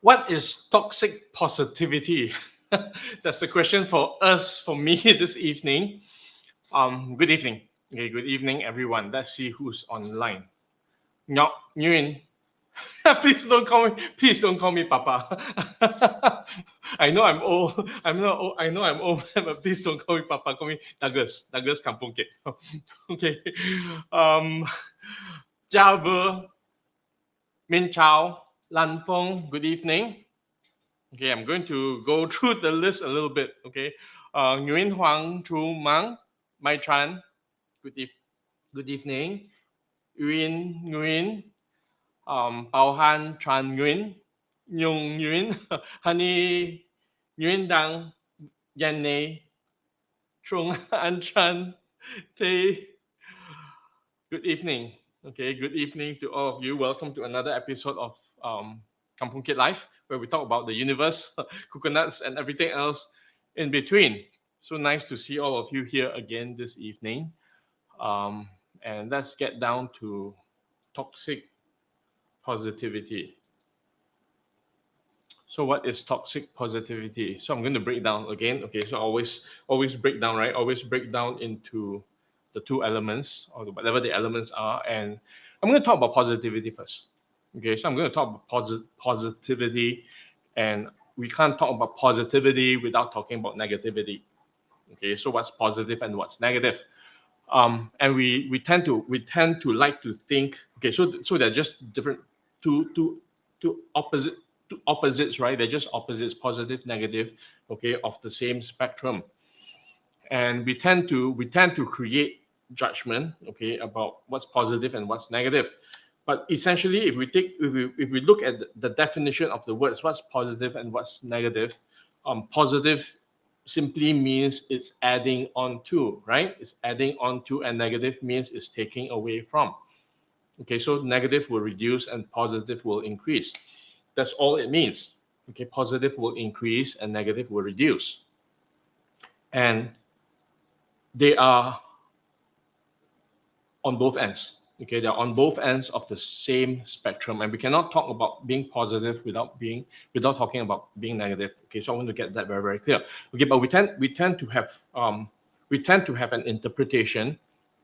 What is toxic positivity? That's the question for us, for me this evening. Good evening. Okay, good evening, everyone. Let's see who's online. No, Nguyen. Please don't call me. Please don't call me Papa. I know I'm old. I'm not old. I know I'm old, but please don't call me Papa. Call me Douglas. Douglas Kampung Kid. Okay. Um, Jia Min Chao, Lan Fong. Good evening. Okay, I'm going to go through the list a little bit. Okay, Nguyen Huang Chu Mang, Mai Tran, good, good evening. Nguyen, Bao Han Tran Nguyen, Nhung Nguyen, Honey Nguyen Dang, Yan Ne, Trung An Tran, Tay. Good evening. Okay, good evening to all of you. Welcome to another episode of Kampung Kid Life, where we talk about the universe, coconuts, and everything else in between. So nice to see all of you here again this evening. Um, and let's get down to toxic positivity. So what is toxic positivity? So I'm going to break down again. Okay, so always break down, right? Always break down into the two elements or whatever the elements are, and I'm going to talk about positivity first. Okay, so I'm going to talk about positivity, and we can't talk about positivity without talking about negativity. Okay, so what's positive and what's negative? And we tend to like to think. Okay, so they're just different two two opposite two opposites, right? They're just opposites, positive, negative, okay, of the same spectrum. And we tend to create judgment, okay, about what's positive and what's negative. But essentially, if we look at the definition of the words, what's positive and what's negative, positive simply means it's adding on to, right? It's adding on to, and negative means it's taking away from. Okay, so negative will reduce and positive will increase. That's all it means. Okay, positive will increase and negative will reduce. And they are on both ends. Okay, they're on both ends of the same spectrum, and we cannot talk about being positive without talking about being negative. Okay, so I want to get that very very clear. Okay, but we tend to have an interpretation.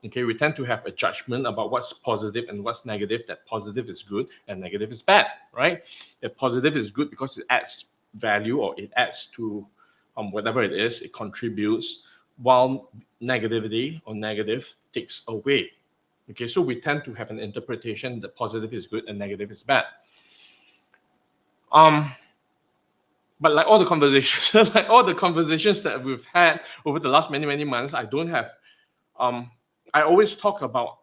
Okay, we tend to have a judgment about what's positive and what's negative. That positive is good and negative is bad, right? That positive is good because it adds value or it adds to whatever it is, it contributes, while negativity or negative takes away. Okay, so we tend to have an interpretation that positive is good and negative is bad. Um, but like all the conversations, like all the conversations that we've had over the last many months, I don't have. Um, I always talk about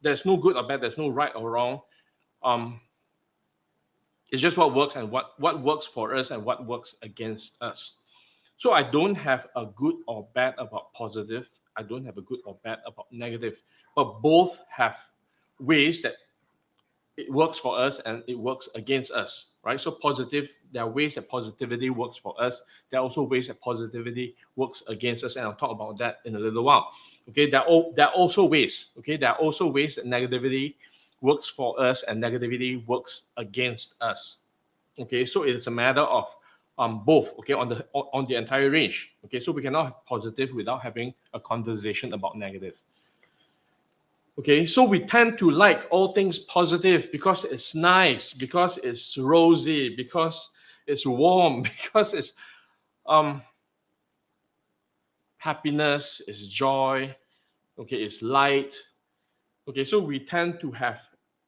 there's no good or bad, there's no right or wrong. Um, it's just what works and what works for us and what works against us. So I don't have a good or bad about positive. I don't have a good or bad about negative, but both have ways that it works for us and it works against us, right? So positive, there are ways that positivity works for us. There are also ways that positivity works against us, and I'll talk about that in a little while. Okay, there are also ways. Okay, there are also ways that negativity works for us and negativity works against us. Okay, so it's a matter of both. Okay, on the entire range. Okay, so we cannot have positive without having a conversation about negative. Okay, so we tend to like all things positive because it's nice, because it's rosy, because it's warm, because it's um happiness, it's joy, okay, it's light. Okay, so we tend to have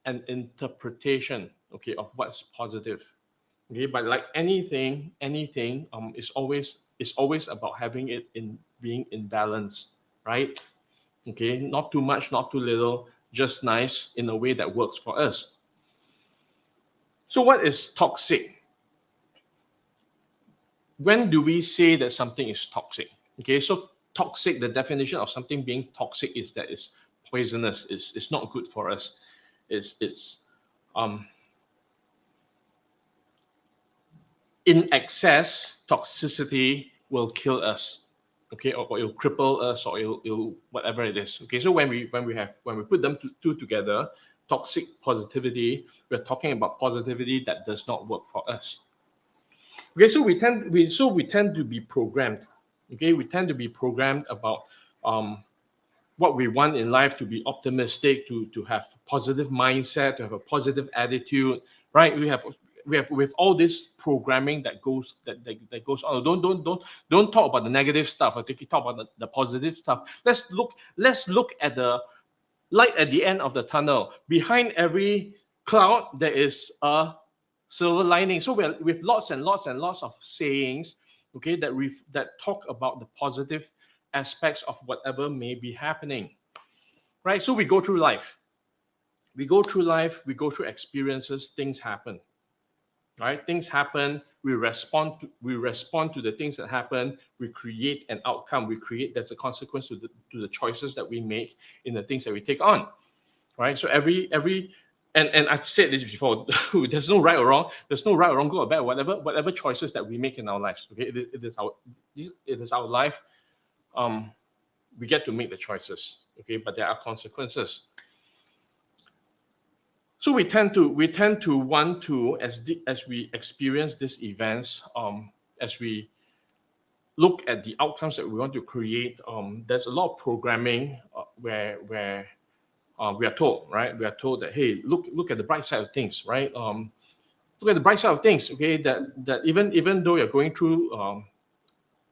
an interpretation, okay, of what's positive. Okay, but like anything is always about having it in being in balance, right? Okay, not too much, not too little, just nice in a way that works for us. So, what is toxic? When do we say that something is toxic? Okay, so toxic, the definition of something being toxic is that it's poisonous, it's not good for us. It's um, in excess, toxicity will kill us. Okay, or it'll cripple us, or it'll whatever it is. Okay, so when we put them two together, toxic positivity, we're talking about positivity that does not work for us. Okay, so we tend to be programmed. Okay, we tend to be programmed about what we want in life, to be optimistic, to have positive mindset, to have a positive attitude, right? We have all this programming that goes on. Don't talk about the negative stuff. I think you talk about the positive stuff. Let's look at the light at the end of the tunnel. Behind every cloud, there is a silver lining. So we're with lots and lots and lots of sayings, okay, that talk about the positive aspects of whatever may be happening, right? So we go through life. We go through life. We go through experiences. Things happen, right? Things happen. We respond to the things that happen. We create an outcome. There's a consequence to the choices that we make in the things that we take on, right? So every and I've said this before. There's no right or wrong. There's no right or wrong, good or bad. Whatever choices that we make in our lives, okay, it is our life. Um, we get to make the choices, okay, but there are consequences. So we tend to want to, as we experience these events, as we look at the outcomes that we want to create, there's a lot of programming where we are told, right? We are told that, hey, look at the bright side of things, right? Look at the bright side of things, okay? That even though you're going through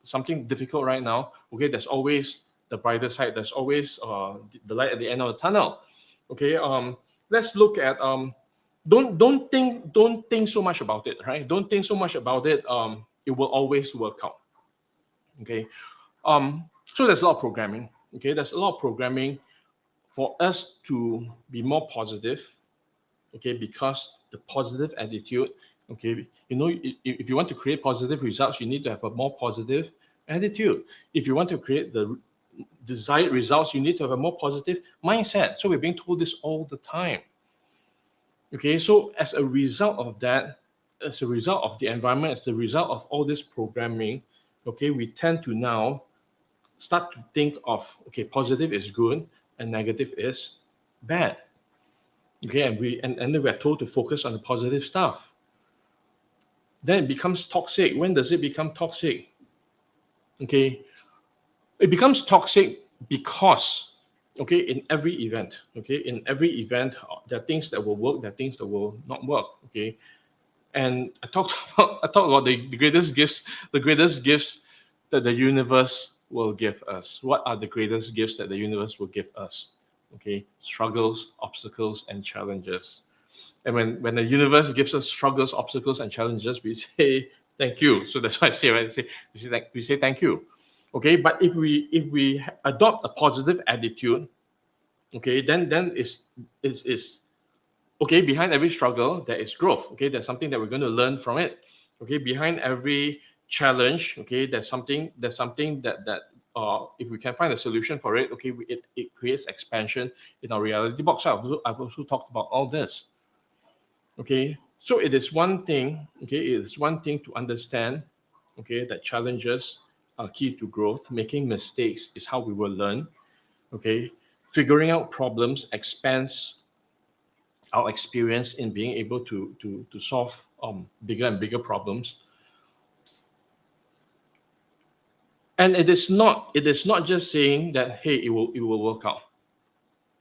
something difficult right now, okay, there's always the brighter side. There's always the light at the end of the tunnel, okay? Let's look at don't think so much about it, right? Don't think so much about it. It will always work out, okay? So there's a lot of programming, okay? There's a lot of programming for us to be more positive, okay, because the positive attitude, okay, if you want to create positive results, you need to have a more positive attitude. If you want to create the desired results, you need to have a more positive mindset. So we're being told this all the time, okay? So as a result of that, as a result of the environment, as a result of all this programming, okay, we tend to now start to think of, okay, positive is good and negative is bad. Okay, and then we're told to focus on the positive stuff. Then it becomes toxic. When does it become toxic? Okay, it becomes toxic because, okay, in every event, there are things that will work, there are things that will not work. Okay, and I talked about the greatest gifts that the universe will give us. What are the greatest gifts that the universe will give us? Okay, struggles, obstacles, and challenges. And when the universe gives us struggles, obstacles, and challenges, we say thank you. So that's why I say, right? We say thank you. Okay, but if we adopt a positive attitude, okay, then is okay. Behind every struggle, there is growth. Okay, there's something that we're going to learn from it. Okay, behind every challenge, okay, there's something that if we can find a solution for it, okay, it creates expansion in our reality box. So I've also talked about all this. Okay, so it is one thing. Okay, it is one thing to understand. Okay, that challenges are key to growth. Making mistakes is how we will learn. Okay, figuring out problems expands our experience in being able to solve bigger and bigger problems. And it is not just saying that, hey, it will work out.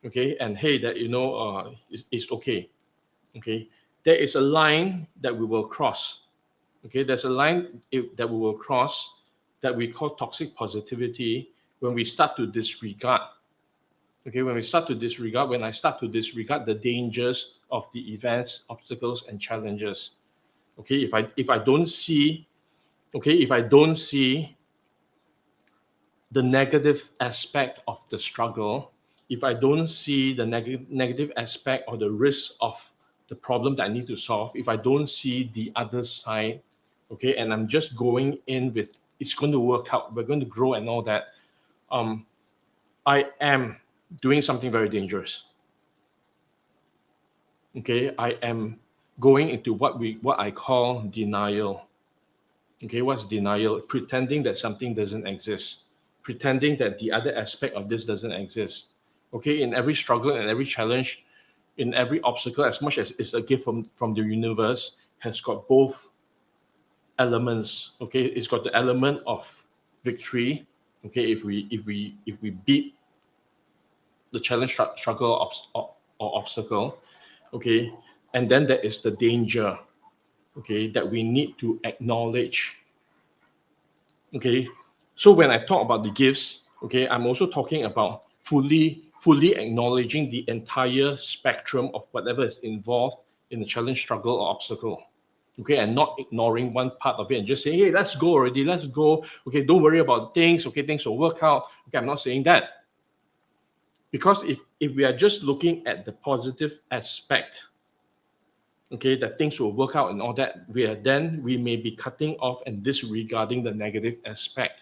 Okay, and hey, that it's okay. Okay, there is a line that we will cross. Okay, there's a line that we will cross, that we call toxic positivity, when we start to disregard. Okay, when I start to disregard the dangers of the events, obstacles, and challenges. Okay, if I don't see, the negative aspect of the struggle, if I don't see the negative aspect or the risk of the problem that I need to solve, if I don't see the other side, okay, and I'm just going in with it's going to work out, we're going to grow and all that, um, I am doing something very dangerous. Okay, I am going into what I call denial. Okay, what's denial? Pretending that something doesn't exist, pretending that the other aspect of this doesn't exist. Okay, in every struggle and every challenge, in every obstacle, as much as it's a gift from the universe, has got both elements. Okay, it's got the element of victory. Okay, if we beat the challenge, struggle, or obstacle. Okay, and then there is the danger. Okay, that we need to acknowledge. Okay, so when I talk about the gifts, okay, I'm also talking about fully acknowledging the entire spectrum of whatever is involved in the challenge, struggle, or obstacle. Okay, and not ignoring one part of it and just saying, hey, let's go already, let's go. Okay, don't worry about things. Okay, things will work out. Okay, I'm not saying that. Because if we are just looking at the positive aspect, okay, that things will work out and all that, we may be cutting off and disregarding the negative aspect.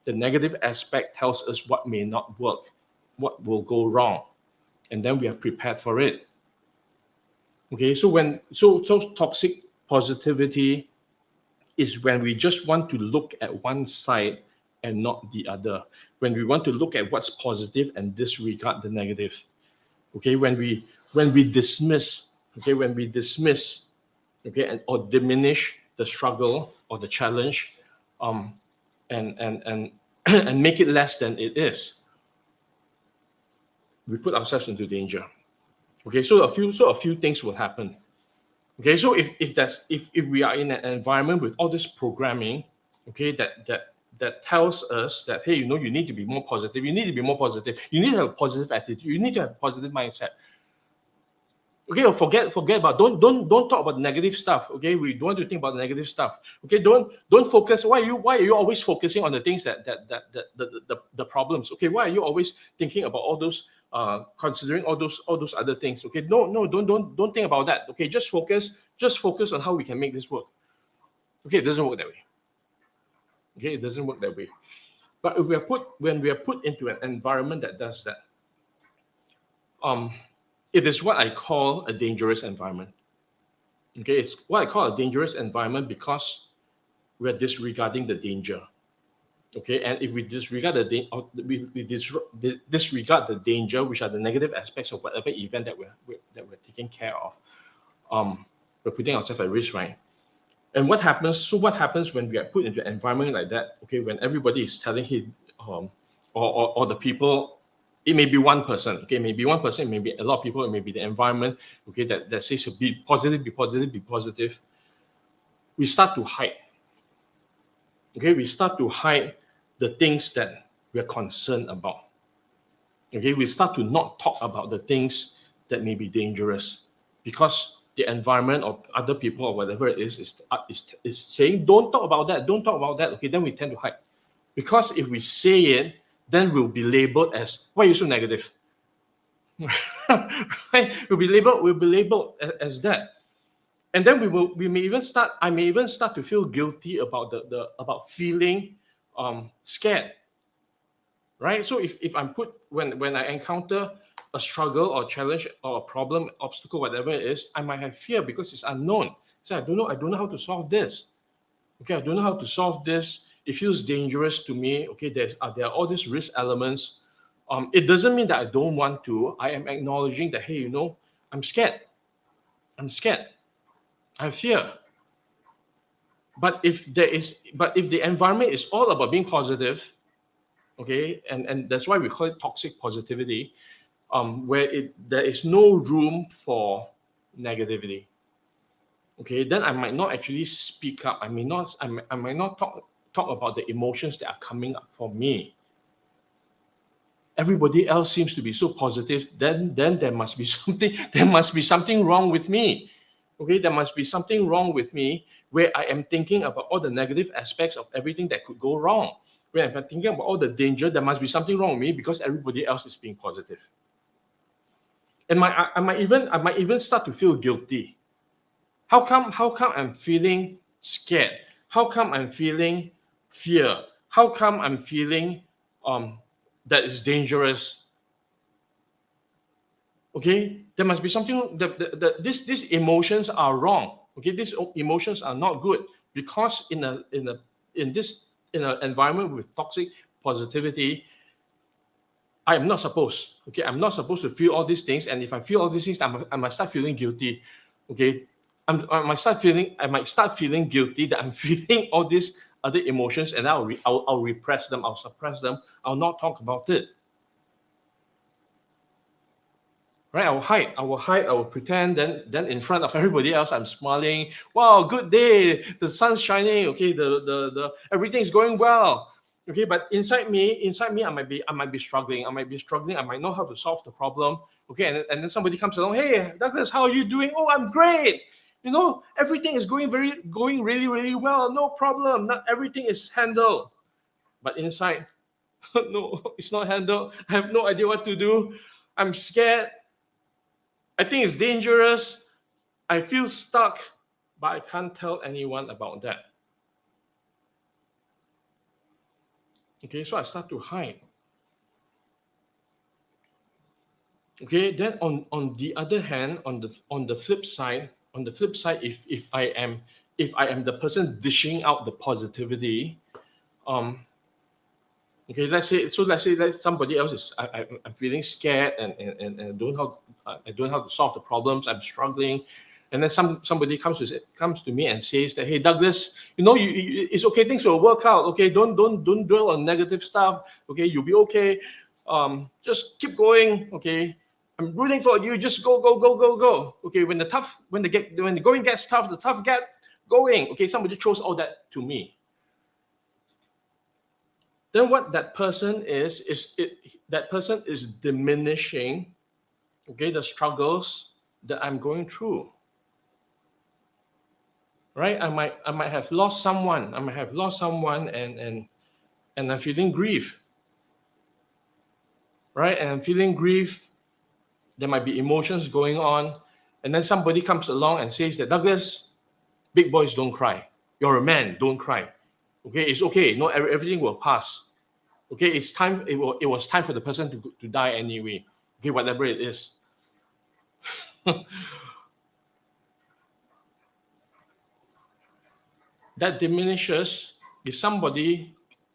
The negative aspect tells us what may not work, what will go wrong, and then we are prepared for it. Okay, so toxic positivity is when we just want to look at one side and not the other. When we want to look at what's positive and disregard the negative. Okay, when we dismiss, okay, or diminish the struggle or the challenge, um, and and make it less than it is, we put ourselves into danger. Okay, so a few things will happen. Okay, so if we are in an environment with all this programming, okay, that tells us that, hey, you need to be more positive, you need to be more positive, you need to have a positive attitude, you need to have a positive mindset. Okay, or forget about, don't talk about negative stuff. Okay, we don't want to think about the negative stuff. Okay, don't focus. Why are you always focusing on the things the problems? Okay, why are you always thinking about all those, considering all those other things? Okay, no, don't think about that. Okay, just focus on how we can make this work. Okay, it doesn't work that way. Okay, it doesn't work that way. But if when we are put into an environment that does that, it is what I call a dangerous environment. Okay, it's what I call a dangerous environment because we're disregarding the danger. Okay, and if we disregard disregard the danger, which are the negative aspects of whatever event that we're taking care of, we're putting ourselves at risk, right? And what happens? So what happens when we are put into an environment like that? Okay, when everybody is telling him, or the people, it may be one person. Okay, maybe one person, maybe a lot of people, it may be the environment. Okay, that says be positive, be positive, be positive. We start to hide. Okay, we start to hide the things that we're concerned about. Okay, we start to not talk about the things that may be dangerous because the environment or other people or whatever it is saying, don't talk about that, don't talk about that. Okay, then we tend to hide. Because if we say it, then we'll be labeled as, why are you so negative? Right? We'll be labeled as that. And then I may even start to feel guilty about about feeling scared. Right? So if I'm put when I encounter a struggle or challenge or a problem, obstacle, whatever it is, I might have fear because it's unknown. So I don't know how to solve this. Okay, I don't know how to solve this. It feels dangerous to me. Okay, there are all these risk elements. It doesn't mean that I don't want to. I am acknowledging that, hey, I'm scared. I'm scared. I have fear. But if the environment is all about being positive, okay, and that's why we call it toxic positivity, where there is no room for negativity. Okay, then I might not actually speak up. I might not talk about the emotions that are coming up for me. Everybody else seems to be so positive. Then there must be something. There must be something wrong with me. Okay, there must be something wrong with me where I am thinking about all the negative aspects of everything that could go wrong. When I'm thinking about all the danger, there must be something wrong with me because everybody else is being positive. And I might even start to feel guilty. How come I'm feeling scared? How come I'm feeling fear? How come I'm feeling that is dangerous? Okay, there must be something these emotions are wrong. Okay, these emotions are not good because in an environment with toxic positivity, I am not supposed. Okay, I'm not supposed to feel all these things, and if I feel all these things, I must start feeling guilty. Okay, I might start feeling guilty that I'm feeling all these other emotions, and I'll repress them, I'll suppress them, I'll not talk about it. Right? I will pretend, then in front of everybody else, I'm smiling. Wow, good day, the sun's shining, okay, the everything's going well. Okay, but inside me, I might be struggling. I might know how to solve the problem. Okay, and then somebody comes along, hey, Douglas, how are you doing? Oh, I'm great. Everything is going really, really well. No problem. Not everything is handled. But inside, no, it's not handled. I have no idea what to do. I'm scared. I think it's dangerous. I feel stuck, but I can't tell anyone about that. Okay, so I start to hide. Okay, then on the other hand, on the flip side, if I am the person dishing out the positivity, um, okay, let's say that somebody else is I'm feeling scared and I don't know how to solve the problems. I'm struggling, and then somebody comes to me and says that, hey, Douglas, it's okay, things will work out. Okay, don't dwell on negative stuff. Okay, you'll be okay. Just keep going. Okay, I'm rooting for you. Just go. Okay, when the going gets tough, the tough get going. Okay, somebody throws all that to me. Then what that person that person is diminishing, okay, the struggles that I'm going through. Right? I might have lost someone. And I'm feeling grief. Right? And I'm feeling grief. There might be emotions going on. And then somebody comes along and says that, Douglas, big boys don't cry. You're a man, don't cry. Okay, it's okay. No, everything will pass. Okay, it's time. It was time for the person to die anyway. Okay, whatever it is. That diminishes if somebody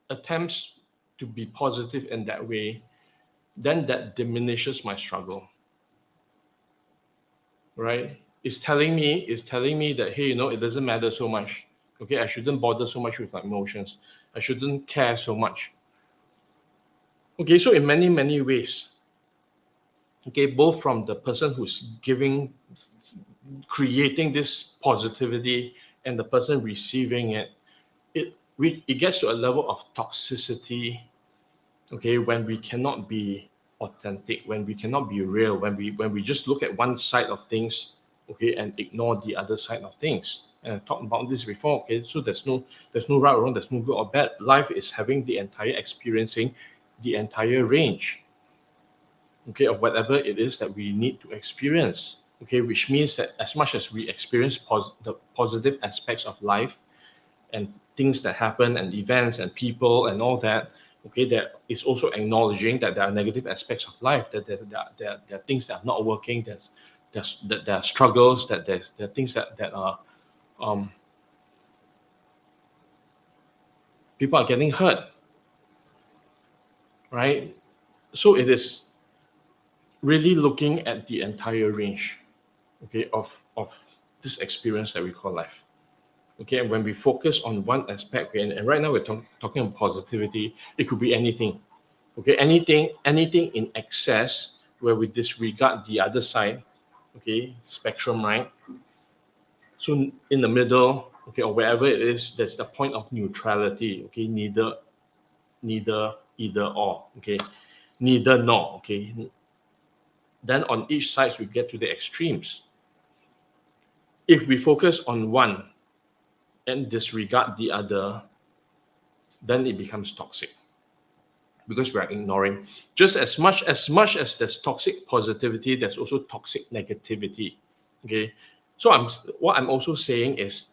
attempts to be positive in that way, then that diminishes my struggle. Right? It's telling me that, hey, it doesn't matter so much. Okay, I shouldn't bother so much with my emotions. I shouldn't care so much. Okay, so in many, many ways, okay, both from the person who's creating this positivity and the person receiving it, it gets to a level of toxicity, okay, when we cannot be authentic, when we cannot be real, when we just look at one side of things, okay, and ignore the other side of things. And I talked about this before, okay, so there's no right or wrong, there's no good or bad. Life is having experiencing the entire range, okay, of whatever it is that we need to experience. Okay, which means that as much as we experience the positive aspects of life and things that happen and events and people and all that, okay, there is also acknowledging that there are negative aspects of life, that there are things that are not working, that there are struggles, that there are things that are people are getting hurt, right? So it is really looking at the entire range, okay, of this experience that we call life. Okay, and when we focus on one aspect, okay, and right now we're talking about positivity, it could be anything. Okay, anything in excess where we disregard the other side, okay, spectrum, right? So in the middle, okay, or wherever it is, there's the point of neutrality. Okay, neither, either or. Okay, neither nor. Okay, then on each side we get to the extremes. If we focus on one and disregard the other, then it becomes toxic, because we are ignoring. Just as there's toxic positivity, there's also toxic negativity. Okay, so what I'm also saying is,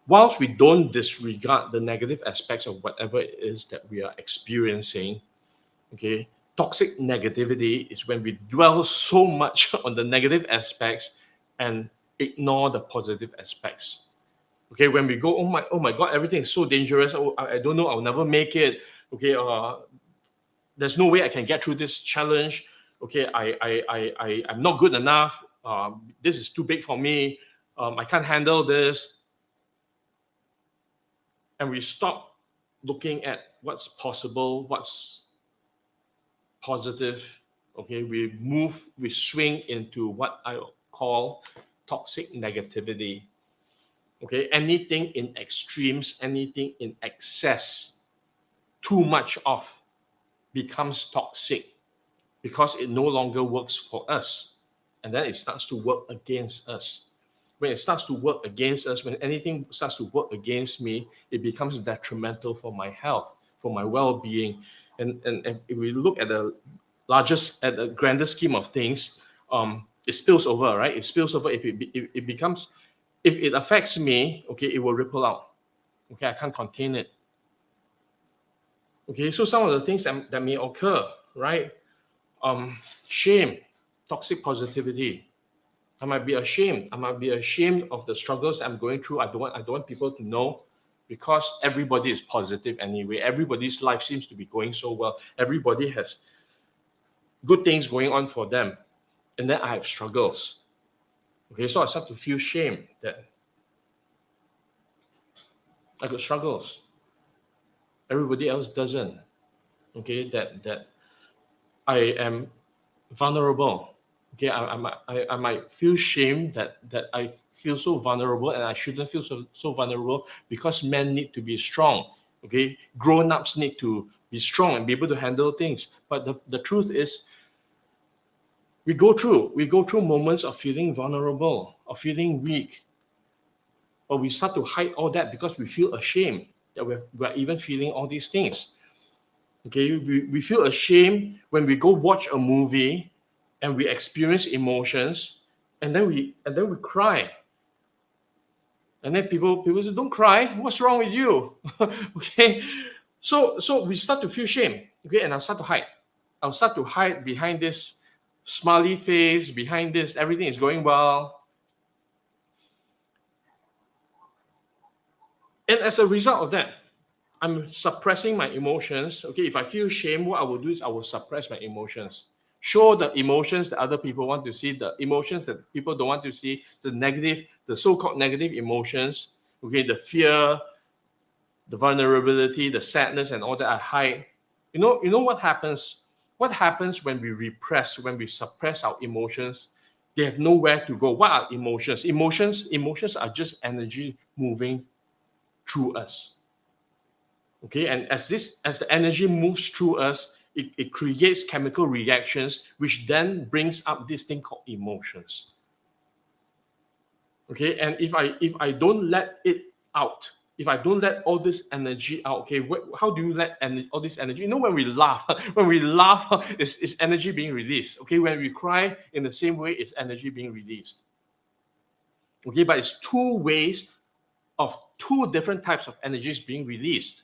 whilst we don't disregard the negative aspects of whatever it is that we are experiencing, okay, toxic negativity is when we dwell so much on the negative aspects and ignore the positive aspects. Okay, when we go, oh my God, everything is so dangerous. Oh, I don't know, I'll never make it. Okay, there's no way I can get through this challenge. Okay, I'm not good enough. This is too big for me. I can't handle this. And we stop looking at what's possible, what's positive. Okay, we swing into what I call toxic negativity. Okay, anything in extremes, anything in excess, too much of becomes toxic because it no longer works for us. And then it starts to work against us. When it starts to work against us, when anything starts to work against me, it becomes detrimental for my health, for my well-being. And if we look at the at the grander scheme of things, it spills over, right? It spills over if it becomes, if it affects me, okay, it will ripple out. Okay, I can't contain it. Okay, so some of the things that may occur, right? Shame, toxic positivity. I might be ashamed. I might be ashamed of the struggles I'm going through. I don't want people to know because everybody is positive anyway. Everybody's life seems to be going so well. Everybody has good things going on for them. And then I have struggles. Okay, so I start to feel shame that I got struggles. Everybody else doesn't. Okay, that I am vulnerable. Okay, I might feel shame that I feel so vulnerable and I shouldn't feel so vulnerable because men need to be strong. Okay, grown-ups need to be strong and be able to handle things. But the truth is, we go through moments of feeling vulnerable, of feeling weak, but we start to hide all that because we feel ashamed that we're even feeling all these things. Okay, we feel ashamed when we go watch a movie and we experience emotions and then we cry. And then people say, don't cry, what's wrong with you? Okay. So we start to feel shame. Okay, and I'll start to hide. I'll start to hide behind this smiley face, behind this, everything is going well. And as a result of that, I'm suppressing my emotions. Okay, if I feel shame, what I will do is I will suppress my emotions. Show the emotions that other people want to see, the emotions that people don't want to see, the negative, the so-called negative emotions. Okay, the fear, the vulnerability, the sadness, and all that I hide. You know what happens? What happens when we repress, when we suppress our emotions? They have nowhere to go. What are emotions? Emotions are just energy moving through us. Okay, and as the energy moves through us, it creates chemical reactions which then brings up this thing called emotions. Okay, and if I don't let it out, if I don't let all this energy out, okay, how do you let all this energy? You know, when we laugh, when we laugh, it's energy being released. Okay, when we cry, in the same way, it's energy being released. Okay, but it's two ways of two different types of energies being released.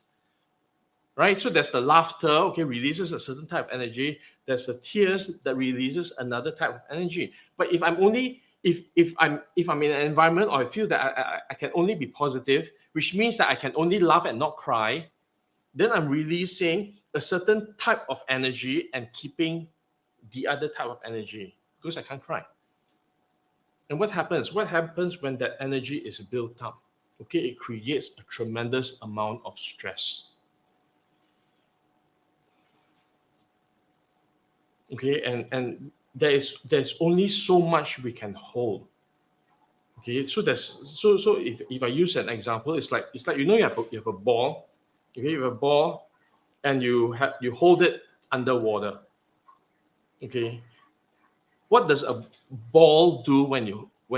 Right? So there's the laughter, okay, releases a certain type of energy. There's the tears that releases another type of energy. But if I'm only if I'm in an environment or I feel that I can only be positive, which means that I can only laugh and not cry, then I'm releasing a certain type of energy and keeping the other type of energy because I can't cry. And what happens? What happens when that energy is built up? Okay, it creates a tremendous amount of stress. Okay, and there's only so much we can hold. Okay, so if I use an example, it's like you have a ball. Okay, you have a ball and you hold it underwater. Okay, what does a ball do when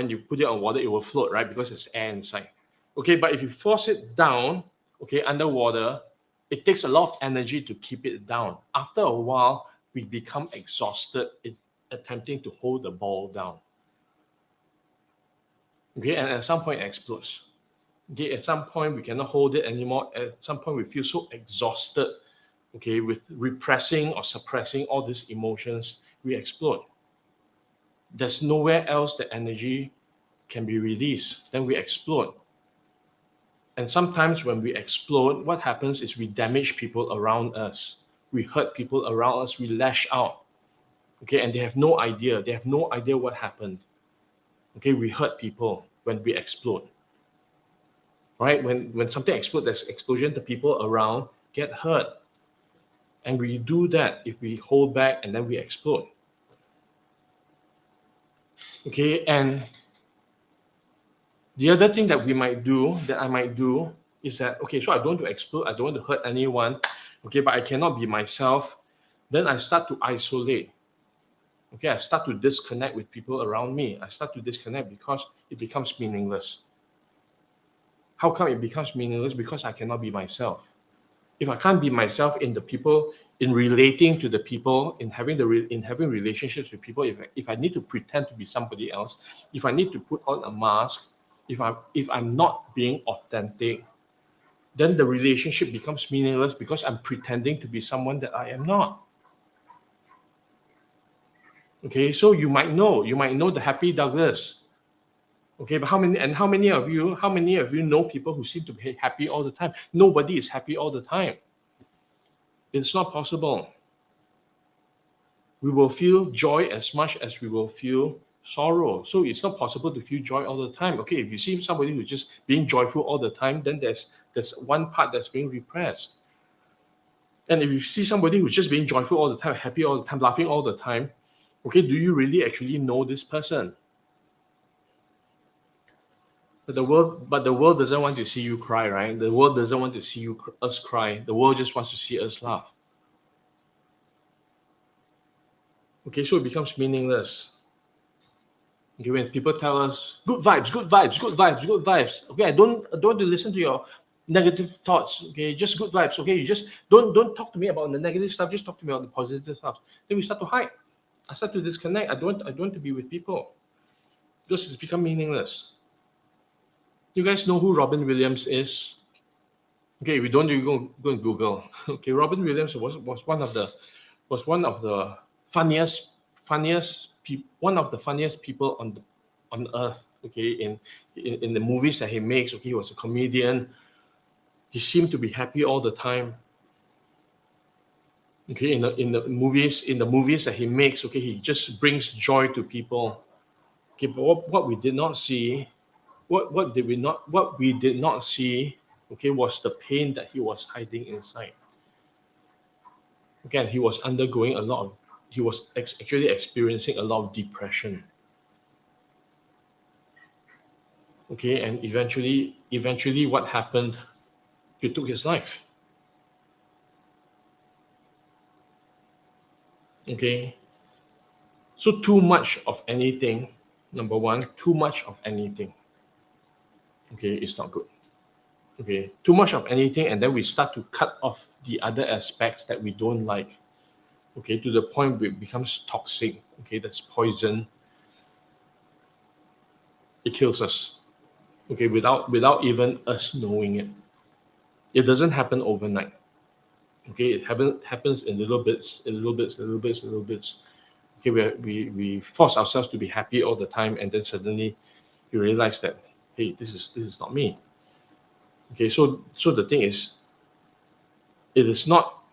you put it on water? It will float, right? Because it's air inside. Okay, but if you force it down, okay, underwater, it takes a lot of energy to keep it down. After a while, we become exhausted in attempting to hold the ball down. Okay, and at some point it explodes. Okay, at some point we cannot hold it anymore. At some point we feel so exhausted, okay, with repressing or suppressing all these emotions, we explode. There's nowhere else the energy can be released, then we explode. And sometimes when we explode, what happens is we damage people around us. We hurt people around us, we lash out. Okay, and they have no idea. They have no idea what happened. Okay, we hurt people. when we explode. Right? When something explodes, there's explosion, the people around get hurt. And we do that if we hold back and then we explode. Okay, and the other thing that I might do, is that, okay, so I don't want to explode, I don't want to hurt anyone, okay, but I cannot be myself. Then I start to isolate. Okay, I start to disconnect with people around me. I start to disconnect because it becomes meaningless. How come it becomes meaningless? Because I cannot be myself. If I can't be myself in the people, in relating to the people, in having in having relationships with people, if I need to pretend to be somebody else, if I need to put on a mask, if I'm not being authentic, then the relationship becomes meaningless because I'm pretending to be someone that I am not. Okay, so you might know the Happy Douglas. Okay, but how many of you know people who seem to be happy all the time? Nobody is happy all the time. It's not possible. We will feel joy as much as we will feel sorrow. So it's not possible to feel joy all the time. Okay, if you see somebody who's just being joyful all the time, then there's one part that's being repressed. And if you see somebody who's just being joyful all the time, happy all the time, laughing all the time, okay, do you really actually know this person? But the world doesn't want to see you cry, right? The world doesn't want to see us cry. The world just wants to see us laugh. Okay, so it becomes meaningless. Okay, when people tell us good vibes, good vibes, good vibes, good vibes. Okay, I don't want to listen to your negative thoughts. Okay, just good vibes. Okay, you just don't talk to me about the negative stuff. Just talk to me about the positive stuff. Then we start to hide. I start to disconnect. I don't want to be with people because it's become meaningless. You guys know who Robin Williams is? Okay, we don't, you go and Google. Okay, Robin Williams was one of the one of the funniest people on earth. Okay, in the movies that he makes. Okay, he was a comedian. He seemed to be happy all the time. Okay, in the movies that he makes. Okay, he just brings joy to people. Okay, but what we did not see, what we did not see, okay, was the pain that he was hiding inside. Again, he was actually experiencing a lot of depression. Okay, and eventually what happened? He took his life. Okay, so too much of anything, number one, too much of anything, okay, is not good. Okay, too much of anything, and then we start to cut off the other aspects that we don't like. Okay, to the point where it becomes toxic. Okay, that's poison. It kills us. Okay, without even us knowing it. It doesn't happen overnight. Okay, happens in little bits, in little bits, little bits, little bits. Okay, we force ourselves to be happy all the time, and then suddenly you realize that, hey, this is not me. Okay, so the thing is, it is not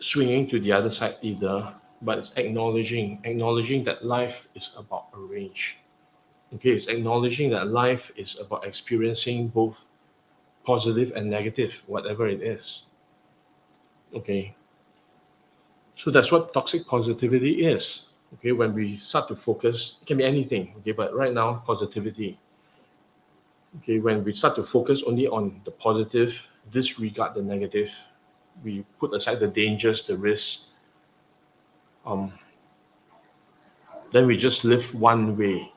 swinging to the other side either, but it's acknowledging that life is about a range. Okay, it's acknowledging that life is about experiencing both positive and negative, whatever it is. Okay, so that's what toxic positivity is. Okay, when we start to focus, it can be anything. Okay, but right now, positivity. Okay, when we start to focus only on the positive, disregard the negative, we put aside the dangers, the risks, um, then we just live one way,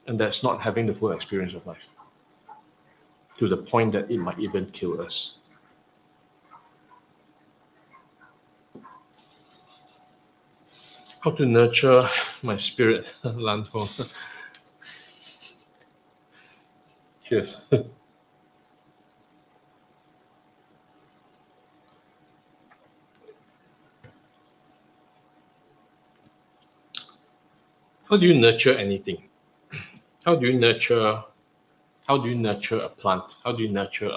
and that's not having the full experience of life to the point that it might even kill us. How to nurture my spirit, Lanto. Cheers. How do you nurture anything? How do you nurture? How do you nurture a plant? How do you nurture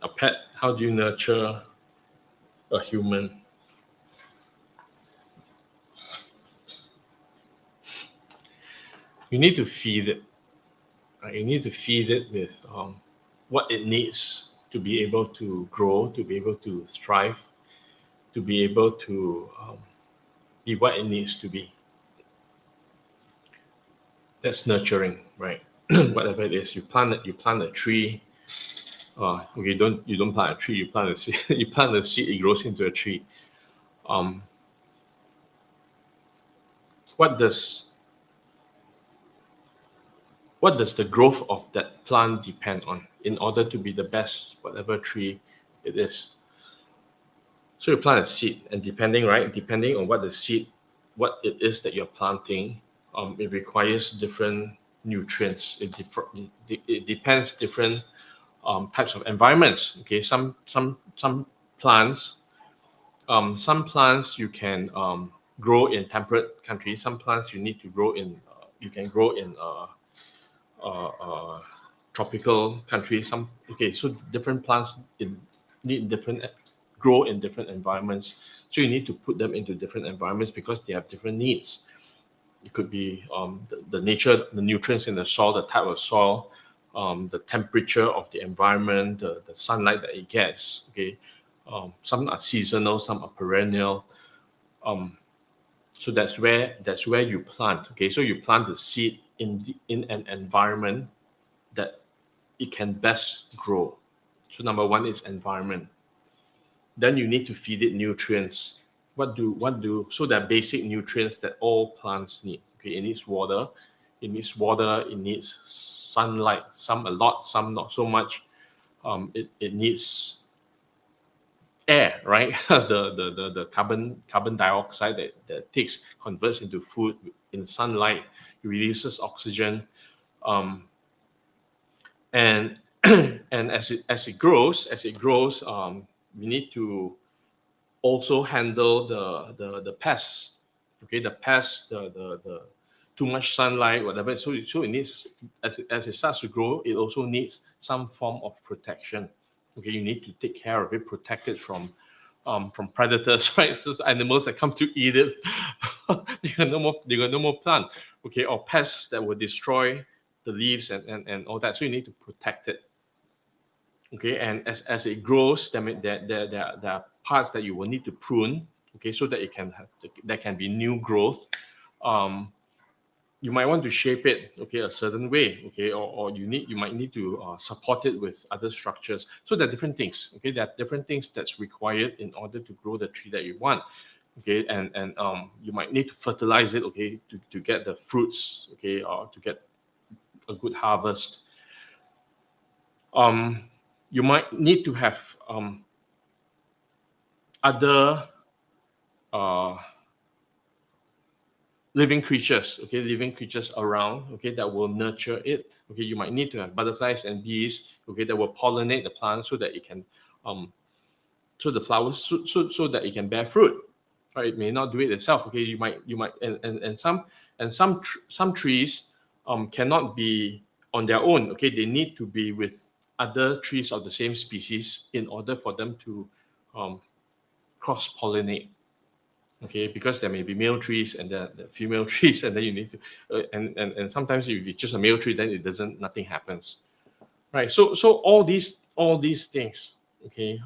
a pet? How do you nurture a human? you need to feed it. Right? You need to feed it with what it needs to be able to grow, to be able to thrive, to be able to be what it needs to be. That's nurturing, right? Whatever it is, you plant a tree. Okay, you don't plant a tree, you plant a seed. You plant a seed, it grows into a tree. Um, what does what does the growth of that plant depend on in order to be the best whatever tree it is? So you plant a seed, and depending on what the seed, what it is that you're planting, it requires different nutrients. It depends different types of environments. Okay, plants, some plants you can grow in temperate countries. Some plants you need to grow in. You can grow in uh, uh, tropical countries. So different plants need different grow in different environments. So you need to put them into different environments because they have different needs. It could be the nature, the nutrients in the soil, the type of soil, the temperature of the environment, the sunlight that it gets. Okay, some are seasonal, some are perennial. Um, so that's where you plant. Okay, so you plant the seed in an environment that it can best grow. So number one is environment. Then you need to feed it nutrients. So there are basic nutrients that all plants need. Okay, it needs water, it needs sunlight, some a lot, some not so much. It needs air, right? The carbon dioxide that takes converts into food in sunlight, it releases oxygen. Um, and and as it grows, we need to also handle the pests. Okay, the pests, the too much sunlight, whatever. So it needs, as it starts to grow, it also needs some form of protection. Okay, you need to take care of it, protect it from predators, right? So animals that come to eat it, they got no more plant. Okay, or pests that will destroy the leaves and all that. So you need to protect it. Okay, and as it grows, there are parts that you will need to prune. Okay, so that it can have there can be new growth. um you might want to shape it, okay, a certain way. Okay, or you might need to support it with other structures. So there are different things. Okay, there are different things that's required in order to grow the tree that you want. Okay, and you might need to fertilize it, okay, to get the fruits, okay, or to get a good harvest. um you might need to have other uh, living creatures around, okay, that will nurture it. Okay, you might need to have butterflies and bees, okay, that will pollinate the plant so that it can, um, so the flowers, so that it can bear fruit. Right, it may not do it itself. Okay, you might, and some trees cannot be on their own. Okay, they need to be with other trees of the same species in order for them to cross pollinate. Okay, because there may be male trees and the female trees, and then you need to and sometimes if it's just a male tree, then it doesn't nothing happens, right? So all these things, okay,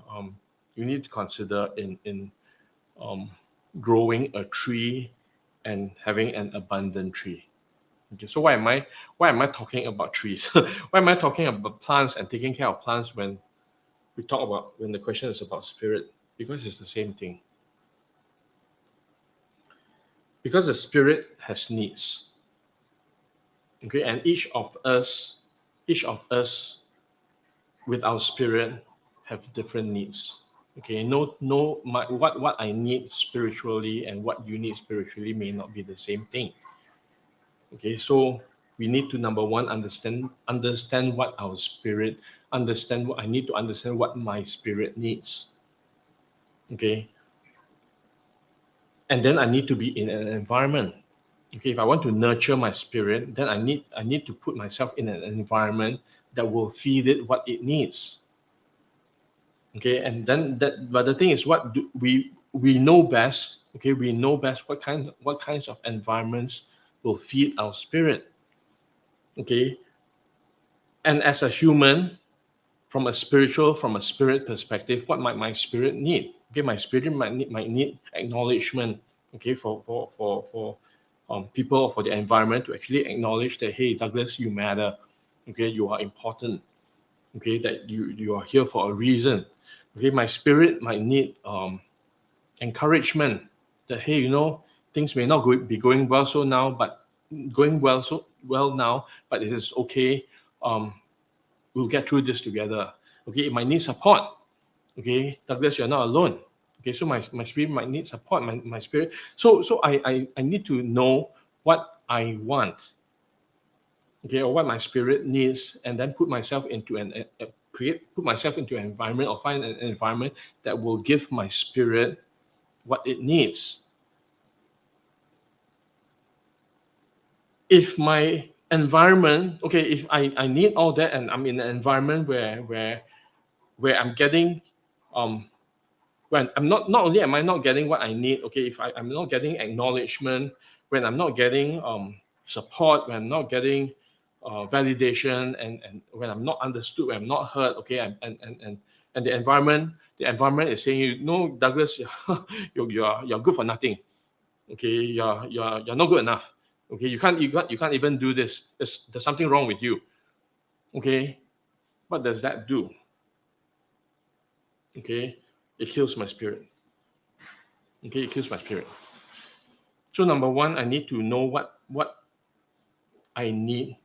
you need to consider in um, growing a tree and having an abundant tree. Okay, so why am I talking about trees? Why am I talking about plants and taking care of plants when the question is about spirit? Because it's the same thing. Because the spirit has needs. Okay, and each of us with our spirit have different needs. Okay, what I need spiritually and what you need spiritually may not be the same thing. Okay, so we need to, number one, understand what our spirit understand what I need to understand what my spirit needs. Okay, and then I need to be in an environment. Okay, if I want to nurture my spirit, then I need to put myself in an environment that will feed it what it needs. Okay, and then that but the thing is, what do we know best. Okay, we know best what kinds of environments will feed our spirit. Okay. And as a human, from a spirit perspective, what might my spirit need? Okay, my spirit might need acknowledgement. Okay, for people, for the environment to actually acknowledge that, hey, Douglas, you matter. Okay, you are important. Okay, that you are here for a reason. Okay, my spirit might need encouragement that, hey, things may not be going well so now, but going well now, but it is okay. We'll get through this together. Okay, it might need support. Okay, Douglas, you're not alone. Okay, so my spirit might need support. My spirit. So I need to know what I want. Okay, or what my spirit needs, and then put myself into put myself into an environment, or find an environment that will give my spirit what it needs. If my environment, okay, if I need all that, and I'm in an environment where I'm getting when I'm not only am I not getting what I need, okay, if I'm not getting acknowledgement, when I'm not getting support, when I'm not getting validation, and when I'm not understood, when I'm not heard, okay, and the environment is saying, Douglas, you're good for nothing. Okay, you're not good enough. Okay, you can't even do this. There's something wrong with you. Okay, what does that do? Okay, it kills my spirit. Okay, it kills my spirit. So number one, I need to know what I need,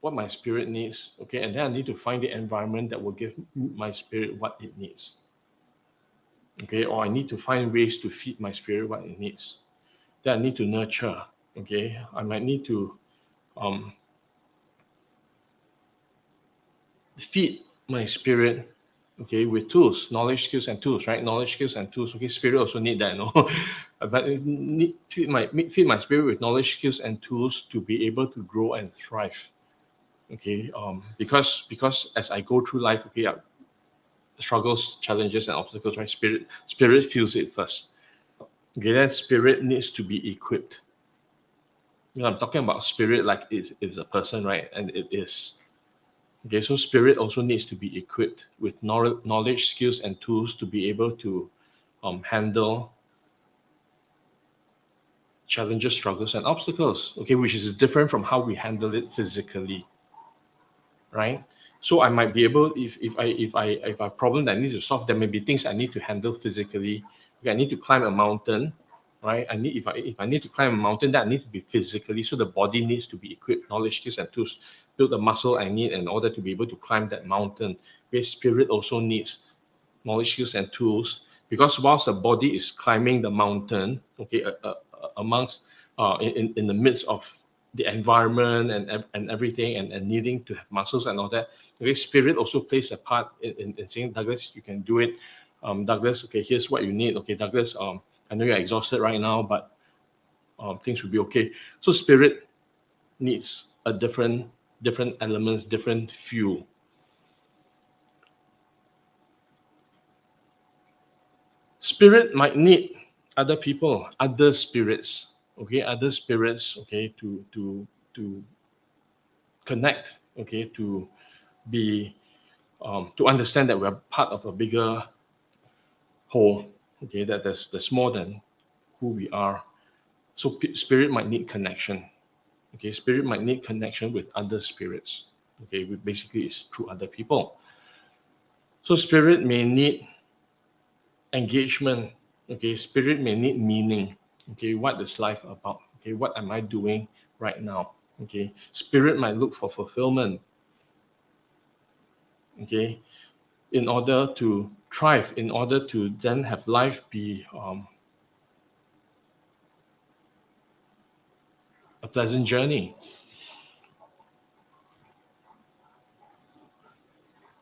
what my spirit needs. Okay, and then I need to find the environment that will give my spirit what it needs. Okay, or I need to find ways to feed my spirit what it needs. Then I need to nurture. Okay, I might need to um, feed my spirit. Okay, with tools, knowledge, skills, and tools. Right, knowledge, skills, and tools. Okay, spirit also need that. But feed my spirit with knowledge, skills, and tools to be able to grow and thrive. Okay, because as I go through life, okay, struggles, challenges, and obstacles, right, spirit feels it first. Okay, then spirit needs to be equipped. I'm talking about spirit like it's a person, right? And it is. Okay, so spirit also needs to be equipped with knowledge, skills, and tools to be able to handle challenges, struggles, and obstacles. Okay, which is different from how we handle it physically, right? So I might be able, if I have a problem that I need to solve, there may be things I need to handle physically. Okay, I need to climb a mountain, right? If I need to climb a mountain, that I need to be physically. So the body needs to be equipped, knowledge, skills, and tools, build the muscle I need in order to be able to climb that mountain. Okay, spirit also needs knowledge, skills, and tools, because whilst the body is climbing the mountain, okay, amongst in the midst of the environment and everything, and needing to have muscles and all that, okay, spirit also plays a part in saying, Douglas, you can do it. Douglas, okay, here's what you need. Okay, Douglas, I know you're exhausted right now, but things will be okay. So spirit needs a different elements, different fuel. Spirit might need other people, other spirits, okay, to connect, okay, to be to understand that we're part of a bigger whole, okay, that there's more than who we are. So spirit might need connection. Okay, spirit might need connection with other spirits. Okay, basically it's through other people. So spirit may need engagement. Okay, spirit may need meaning. Okay, what is life about? Okay, what am I doing right now? Okay, spirit might look for fulfillment. Okay, in order to thrive, in order to then have life be a pleasant journey.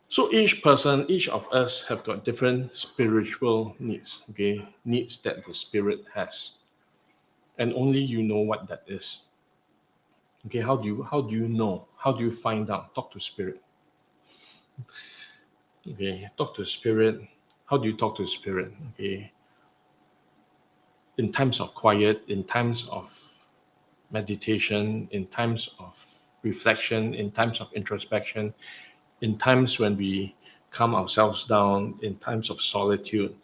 So each person, each of us have got different spiritual needs. Okay, needs that the spirit has, and only you know what that is. Okay, how do you know? How do you find out? Talk to spirit. Okay, talk to spirit. How do you talk to spirit? Okay, in times of quiet, in times of meditation, in times of reflection, in times of introspection, in times when we calm ourselves down, in times of solitude.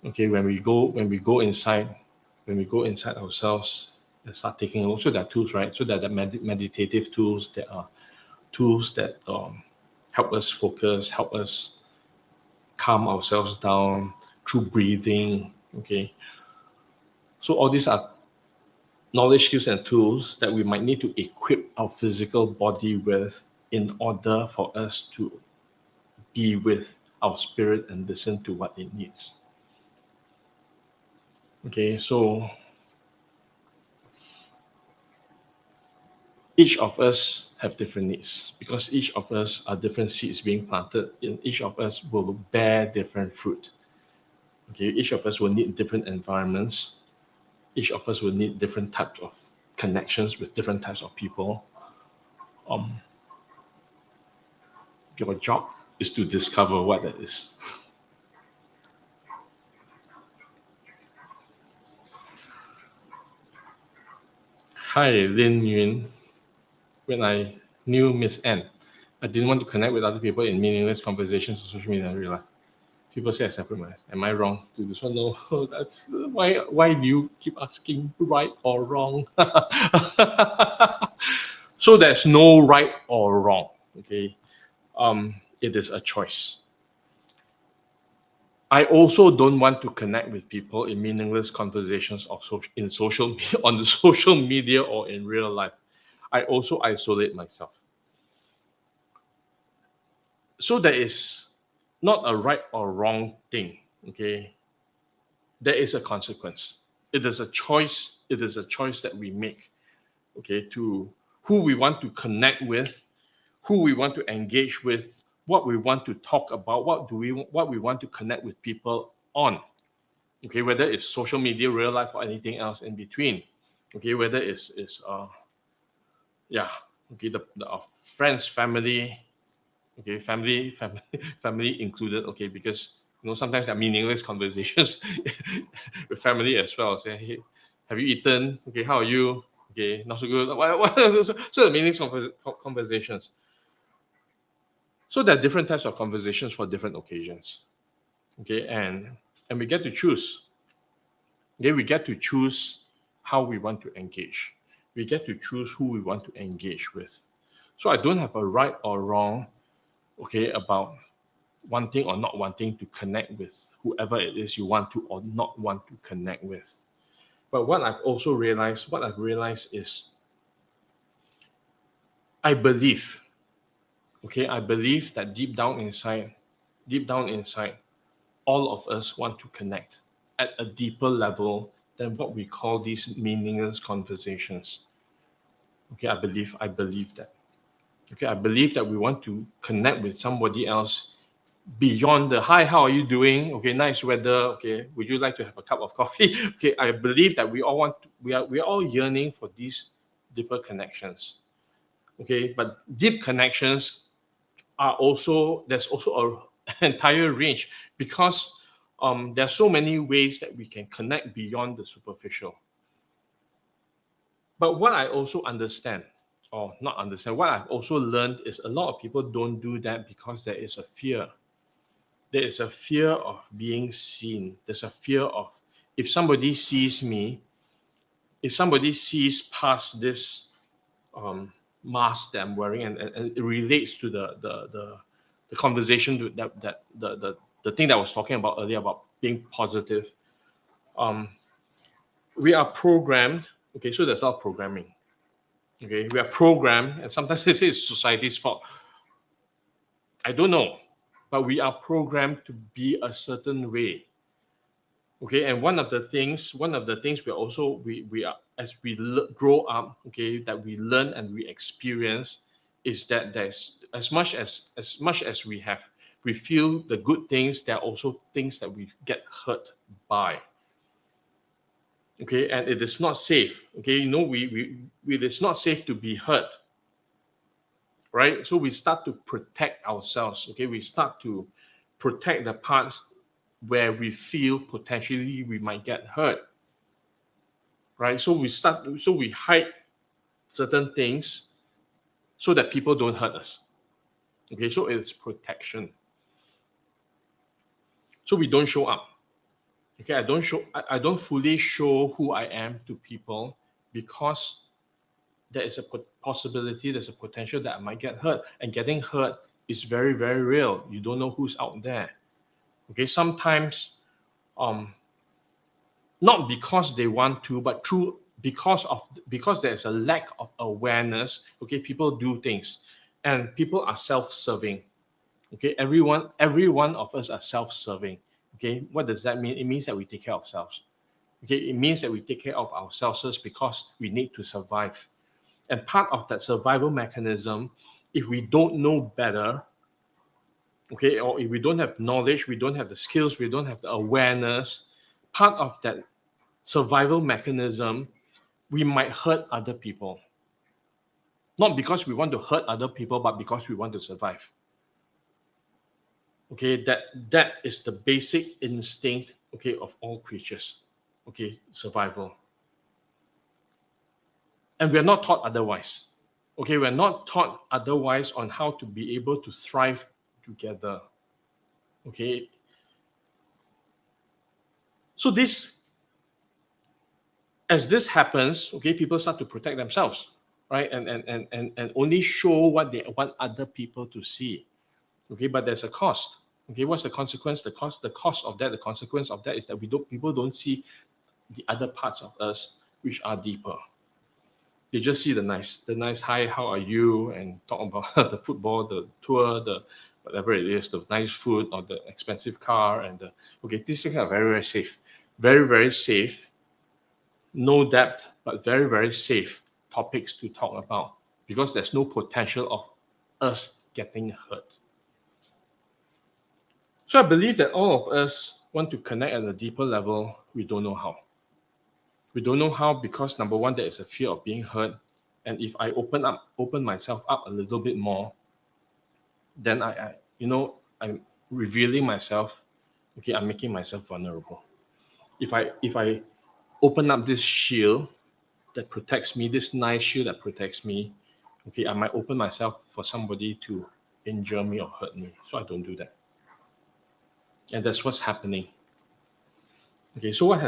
Okay, when we go inside, when we go inside ourselves and start taking also there are tools, right? So that the meditative tools, there are tools that help us focus, help us calm ourselves down through breathing. Okay, so all these are knowledge, skills, and tools that we might need to equip our physical body with in order for us to be with our spirit and listen to what it needs. Okay, so each of us have different needs because each of us are different seeds being planted. In each of us will bear different fruit. Okay, each of us will need different environments. Each of us will need different types of connections with different types of people. Um, your job is to discover what that is. Hi, Lin Yun. When I knew Miss N, I didn't want to connect with other people in meaningless conversations on social media in real life. People say I separate my life. Am I wrong to this one? No, that's why. Why do you keep asking right or wrong? So there's no right or wrong. Okay, it is a choice. I also don't want to connect with people in meaningless conversations or in social on the social media or in real life. I also isolate myself. So there is not a right or wrong thing. Okay, there is a consequence. It is a choice. It is a choice that we make. Okay, to who we want to connect with, who we want to engage with, what we want to talk about, what we want to connect with people on. Okay, whether it's social media, real life, or anything else in between. Okay, whether it's yeah, okay, the friends, family, okay, family family included. Okay, because sometimes there are meaningless conversations with family as well. Say, hey, have you eaten? Okay, how are you? Okay, not so good. So the meaningless conversations. So there are different types of conversations for different occasions. Okay, and we get to choose. Okay, we get to choose how we want to engage. We get to choose who we want to engage with. So I don't have a right or wrong, okay, about wanting or not wanting to connect with whoever it is you want to or not want to connect with. But what I've realized is I believe, okay, I believe that deep down inside, all of us want to connect at a deeper level than what we call these meaningless conversations. Okay, I believe that. Okay, I believe that we want to connect with somebody else beyond the hi, how are you doing? Okay, nice weather. Okay, would you like to have a cup of coffee? Okay, I believe that we are all yearning for these deeper connections. Okay, but deep connections are also there's also an entire range because there's so many ways that we can connect beyond the superficial. But what I also understand, or not understand, what I've also learned is a lot of people don't do that because there is a fear. There is a fear of being seen. There's a fear of if somebody sees me, if somebody sees past this um, mask that I'm wearing, and it relates to the conversation that the thing that I was talking about earlier about being positive. Um, we are programmed. Okay, so there's a lot of programming. Okay, we are programmed, and sometimes they say it's society's fault. I don't know, but we are programmed to be a certain way. Okay, and one of the things we are as we grow up, okay, that we learn and we experience is that there's as much as we feel the good things, there are also things that we get hurt by. Okay, and it is not safe. Okay, it is not safe to be hurt, right? So we start to protect ourselves. Okay, we start to protect the parts where we feel potentially we might get hurt, right? So we hide certain things so that people don't hurt us. Okay, so it's protection. So we don't show up. Okay, I don't fully show who I am to people because there is a possibility, there's a potential that I might get hurt, and getting hurt is very, very real. You don't know who's out there. Okay, sometimes not because they want to, but because there's a lack of awareness. Okay, people do things, and people are self-serving. Okay, every one of us are self-serving. Okay, what does that mean? It means that we take care of ourselves. Okay, it means that we take care of ourselves first because we need to survive. And part of that survival mechanism, if we don't know better, okay, or if we don't have knowledge, we don't have the skills, we don't have the awareness, part of that survival mechanism, we might hurt other people. Not because we want to hurt other people, but because we want to survive. Okay, that is the basic instinct, okay, of all creatures. Okay, survival. And we're not taught otherwise. Okay, we're not taught otherwise on how to be able to thrive together. Okay. So as this happens, okay, people start to protect themselves, right? And only show what they want other people to see. Okay, but there's a cost. Okay, what's the consequence? The cost of that, the consequence of that is that people don't see the other parts of us which are deeper. They just see the nice hi, how are you, and talk about the football, the tour, the whatever it is, the nice food or the expensive car, and these things are very, very safe. Very, very safe, no depth, but very, very safe topics to talk about because there's no potential of us getting hurt. So I believe that all of us want to connect at a deeper level. We don't know how. We don't know how because number one, there is a fear of being hurt. And if I open myself up a little bit more, then I'm revealing myself. Okay, I'm making myself vulnerable. If I open up this shield that protects me, this nice shield that protects me, okay, I might open myself for somebody to injure me or hurt me. So I don't do that. And that's what's happening. Okay, so what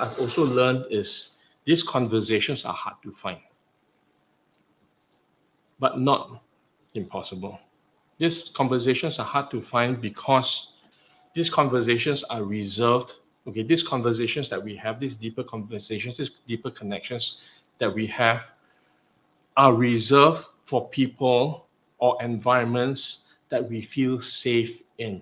I've also learned is these conversations are hard to find, but not impossible. These conversations are hard to find because these conversations are reserved. Okay, these conversations that we have, these deeper conversations, these deeper connections that we have are reserved for people or environments that we feel safe in,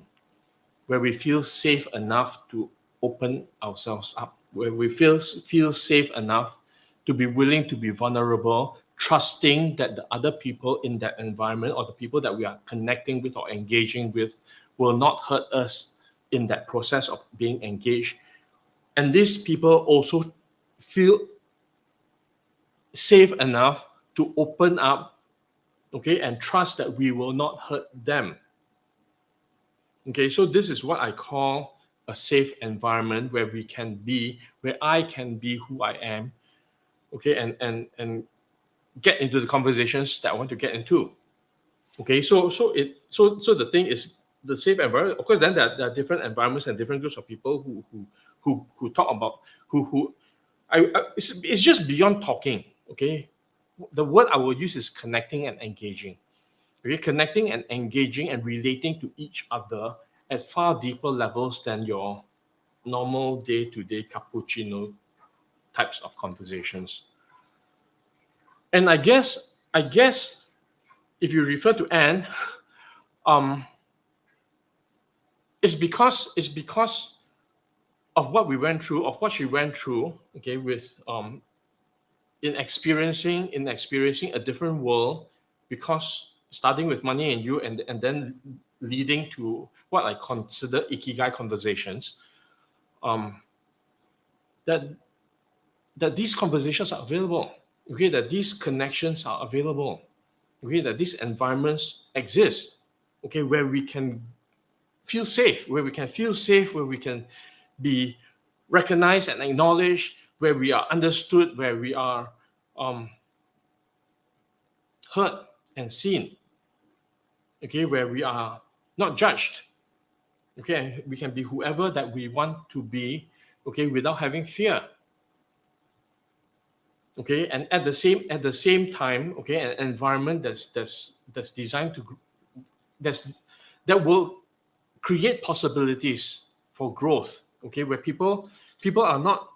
where we feel safe enough to open ourselves up, where we feel safe enough to be willing to be vulnerable, trusting that the other people in that environment or the people that we are connecting with or engaging with will not hurt us in that process of being engaged. And these people also feel safe enough to open up, okay, and trust that we will not hurt them. Okay, so this is what I call a safe environment where I can be who I am, okay, and get into the conversations that I want to get into. Okay, so the thing is the safe environment. Of course, then there are different environments and different groups of people who talk about it's just beyond talking. Okay, the word I will use is connecting and engaging. Okay, connecting and engaging and relating to each other at far deeper levels than your normal day-to-day cappuccino types of conversations. And I guess if you refer to Anne, um, it's because of what we went through, of what she went through, okay, with in experiencing a different world, because starting with money and you and then leading to what I consider ikigai conversations, um, that that these conversations are available, okay, that these connections are available, okay, that these environments exist, okay, where we can feel safe, where we can be recognized and acknowledged, where we are understood, where we are heard and seen, okay, where we are not judged, okay, we can be whoever that we want to be, okay, without having fear, okay, and at the same time, okay, an environment that's designed to that will create possibilities for growth, okay, where people are not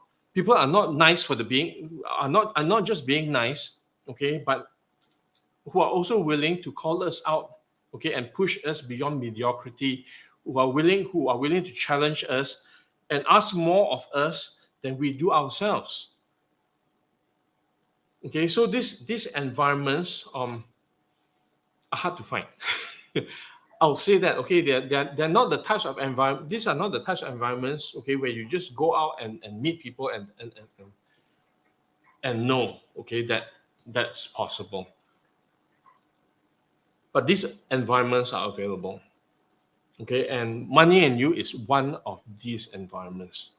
nice for the being are not just being nice, okay, but who are also willing to call us out, okay, and push us beyond mediocrity, who are willing to challenge us and ask more of us than we do ourselves. Okay, so these environments are hard to find. I'll say that, okay, they're not the types of environment. These are not the types of environments, okay, where you just go out and meet people and know, okay, that that's possible. But these environments are available, okay, and Money and You is one of these environments,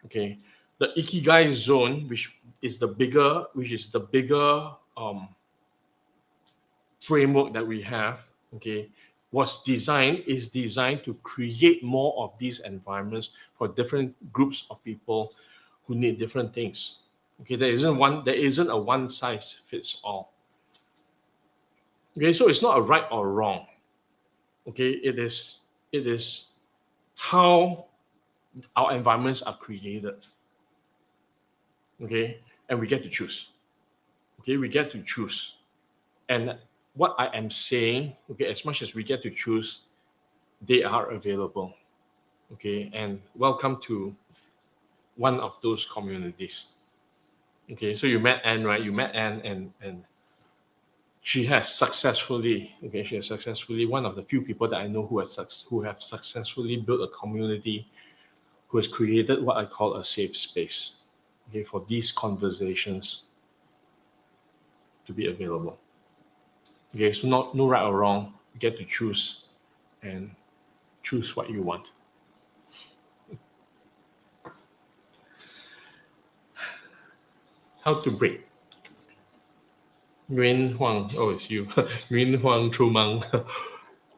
okay. The Ikigai zone, which is the bigger framework that we have, okay, is designed to create more of these environments for different groups of people who need different things. Okay, there isn't a one size fits all. Okay, so it's not a right or wrong. Okay, it is how our environments are created. Okay, and we get to choose. Okay, we get to choose. And what I am saying, okay, as much as we get to choose, they are available. Okay, and welcome to one of those communities. Okay, so you met Anne, right? You met Anne, and she has successfully, okay, she has successfully, one of the few people that I know who have successfully built a community, who has created what I call a safe space, okay, for these conversations to be available. Okay, so not no right or wrong. You get to choose and choose what you want. How to break. Nguyen Huang, oh, it's you. Nguyen Huang Trumang.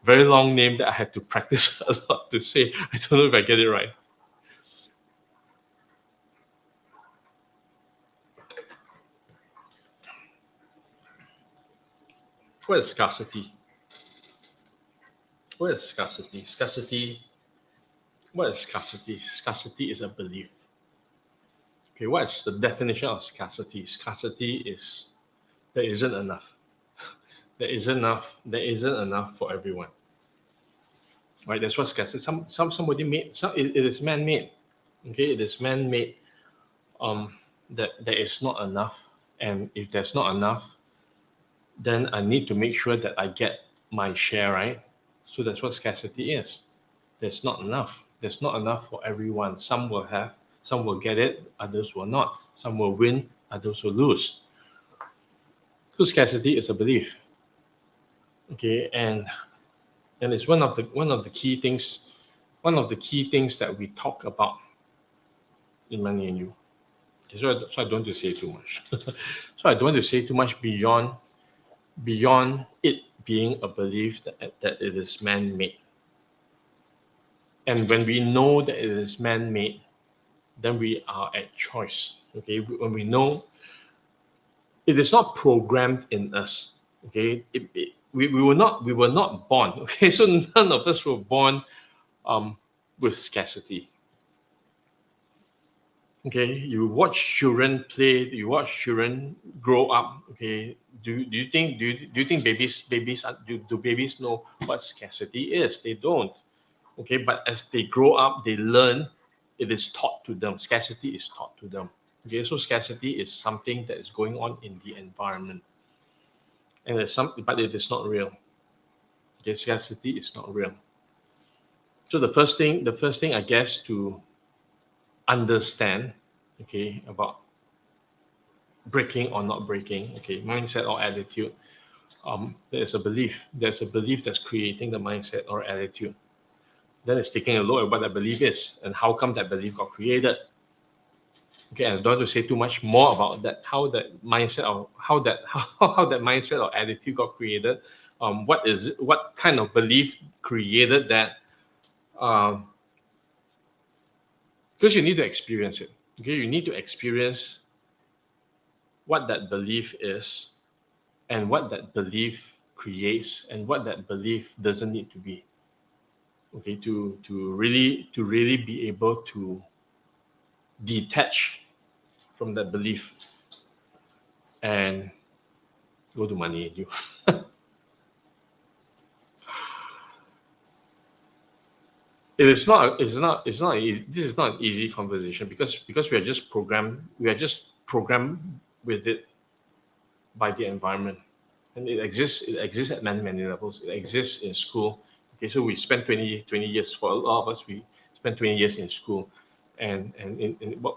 Very long name that I had to practice a lot to say. I don't know if I get it right. What is scarcity? What is scarcity? What is scarcity? Scarcity is a belief. Okay, what is the definition of scarcity? Scarcity is there isn't enough. There isn't enough for everyone. Right? That's what scarcity. Somebody made it is man-made. Okay, it is man-made. That there is not enough. And if there's not enough, then I need to make sure that I get my share, right? So that's what scarcity is. There's not enough. There's not enough for everyone. Some will have, some will get it, others will not. Some will win, others will lose. So scarcity is a belief. Okay, and it's one of the key things, that we talk about in Money and You. Okay, so I don't want to say too much. So I don't want to say too much beyond it being a belief that it is man-made. And when we know that it is man-made, then we are at choice. Okay, when we know it is not programmed in us. Okay, we were not born. Okay, so none of us were born with scarcity. Okay, you watch children play, you watch children grow up. Okay, do you think do babies know what scarcity is? They don't. Okay, but as they grow up, they learn. It is taught to them. Scarcity is taught to them. Okay, so scarcity is something that is going on in the environment, and but it is not real. Okay, scarcity is not real. So the first thing I guess to understand, okay, about breaking or not breaking, okay, mindset or attitude. There's a belief. There's a belief that's creating the mindset or attitude. Then it's taking a look at what that belief is and how come that belief got created. Okay, I don't want to say too much more about that, how that mindset or how that mindset or attitude got created. What kind of belief created that? Um, because you need to experience it. Okay, you need to experience what that belief is and what that belief creates and what that belief doesn't need to be. Okay, to really be able to detach from that belief and go to money and you. This is not an easy conversation because we are just programmed with it by the environment, and it exists at many levels. It exists in school. Okay, so we spent 20 years. For a lot of us, we spent 20 years in school, and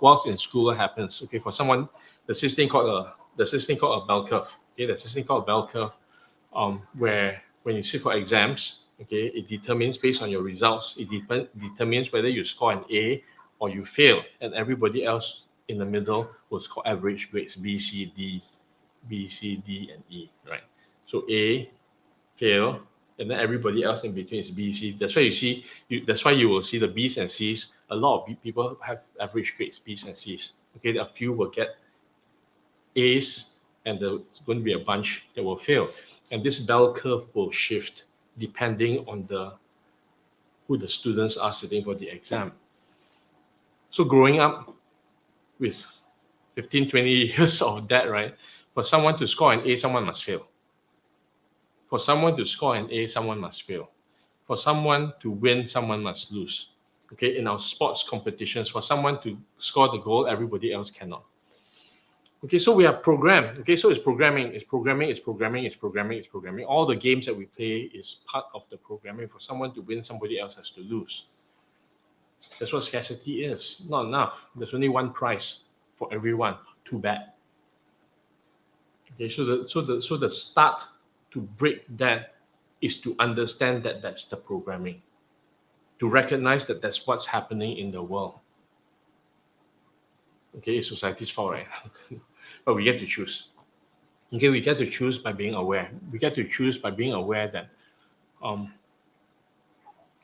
whilst in school, what happens? Okay, for someone, there's this thing called a bell curve. Okay, there's this thing called a bell curve, where when you sit for exams, okay, it determines based on your results. It determines whether you score an A or you fail, and everybody else in the middle will score average grades B, C, D, and E, right? So A, fail, and then everybody else in between is B, C. That's why you see, that's why you will see the B's and C's. A lot of people have average grades, B's and C's. Okay, a few will get A's, and there's going to be a bunch that will fail. And this bell curve will shift depending on who the students are sitting for the exam. So growing up with 15, 20 years of that, right? For someone to score an A, someone must fail. For someone to score an A, someone must fail. For someone to win, someone must lose. Okay, in our sports competitions, for someone to score the goal, everybody else cannot. Okay, so we are programmed. Okay, so it's programming, it's programming, it's programming, it's programming, it's programming. All the games that we play is part of the programming. For someone to win, somebody else has to lose. That's what scarcity is. Not enough. There's only one prize for everyone. Too bad. Okay, so the start to break that is to understand that that's the programming. To recognize that that's what's happening in the world. Okay, it's society's fault, right? But we get to choose. Okay, we get to choose by being aware. We get to choose by being aware that um,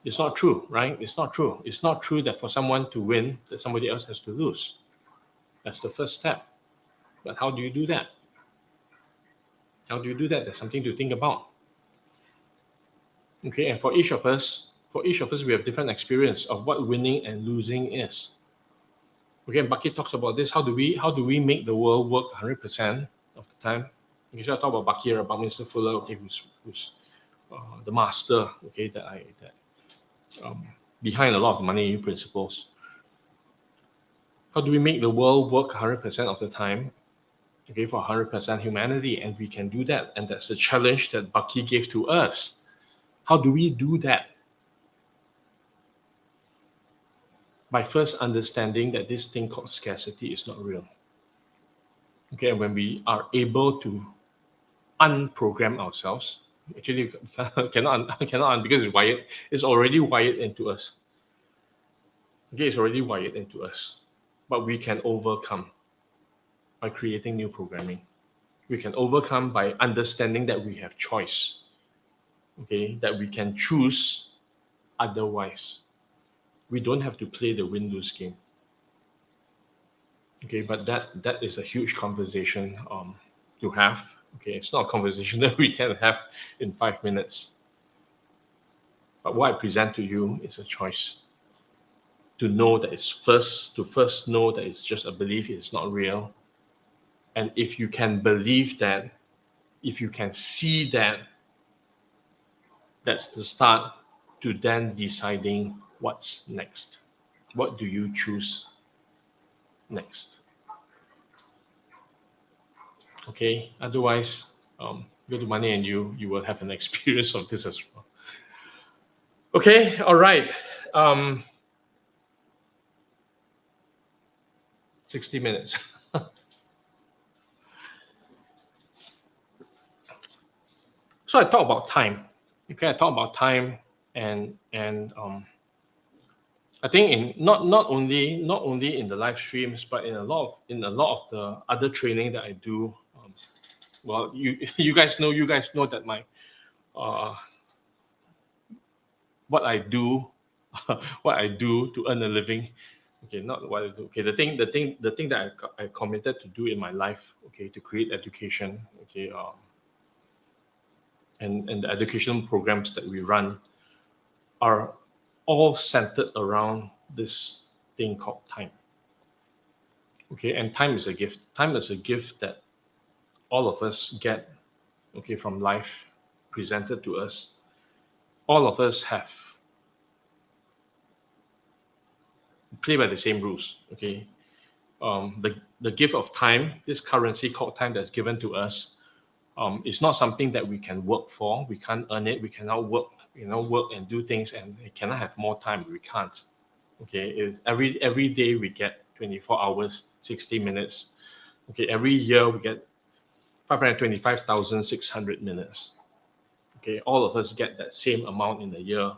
it's not true, right? It's not true. It's not true that for someone to win, that somebody else has to lose. That's the first step. But how do you do that? How do you do that? There's something to think about. Okay, and for each of us, we have different experience of what winning and losing is. Okay, and Bucky talks about this. How do we make the world work 100% of the time? Okay, so I talk about Bucky, about Mr. Fuller, okay, who's the master, okay, that behind a lot of money principles. How do we make the world work 100% of the time? Okay, for 100% humanity, and we can do that, and that's the challenge that Bucky gave to us. How do we do that? By first understanding that this thing called scarcity is not real. Okay, and when we are able to unprogram ourselves, actually cannot because it's already wired into us. Okay, it's already wired into us, but we can overcome by creating new programming. We can overcome by understanding that we have choice. Okay, that we can choose otherwise. We don't have to play the win-lose game. Okay, but that is a huge conversation to have. Okay, it's not a conversation that we can have in 5 minutes. But what I present to you is a choice. To first know that it's just a belief, it's not real. And if you can believe that, if you can see that, that's the start to then deciding what's next. What do you choose next? Okay, otherwise, go to money and you will have an experience of this as well. Okay, all right. 60 minutes. So I talk about time. Okay, I talk about time and I think in not only in the live streams, but in a lot of the other training that I do. Well, you guys know that my uh, what I do, what I do to earn a living. Okay, not what I do. Okay, the thing that I committed to do in my life. Okay, to create education. Okay, and the educational programs that we run are all centered around this thing called time. Okay, and time is a gift. Time is a gift that all of us get, okay, from life presented to us. All of us have play by the same rules. Okay, the gift of time, this currency called time that's given to us, is not something that we can work for. We can't earn it. We cannot work, work and do things, and we cannot have more time. We can't. Okay, it's every day we get 24 hours, 60 minutes. Okay, every year we get 525,600 minutes. Okay, all of us get that same amount in a year.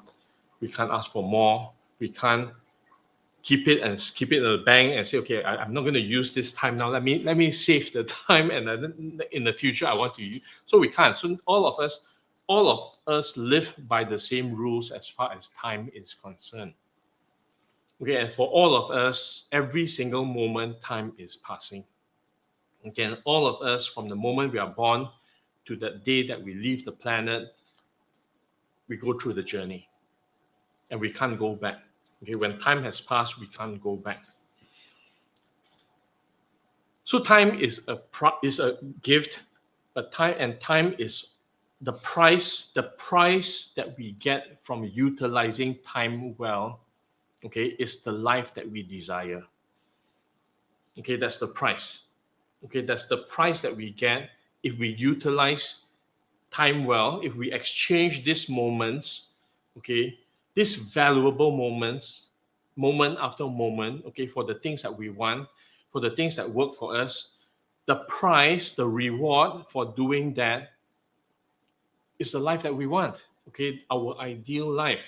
We can't ask for more. We can't keep it in the bank and say, okay, I'm not going to use this time now. Let me save the time, and then in the future I want to use. So we can't. So all of us live by the same rules as far as time is concerned. Okay, and for all of us, every single moment, time is passing. Again, all of us, from the moment we are born to the day that we leave the planet, we go through the journey, and we can't go back. Okay, when time has passed, we can't go back. So time is a gift, but time is the price that we get from utilizing time well. Okay, is the life that we desire. Okay, that's the price. Okay, that's the price that we get if we utilize time well, if we exchange these moments, okay, these valuable moments, moment after moment, okay, for the things that we want, for the things that work for us. The price, the reward for doing that is the life that we want, okay, our ideal life.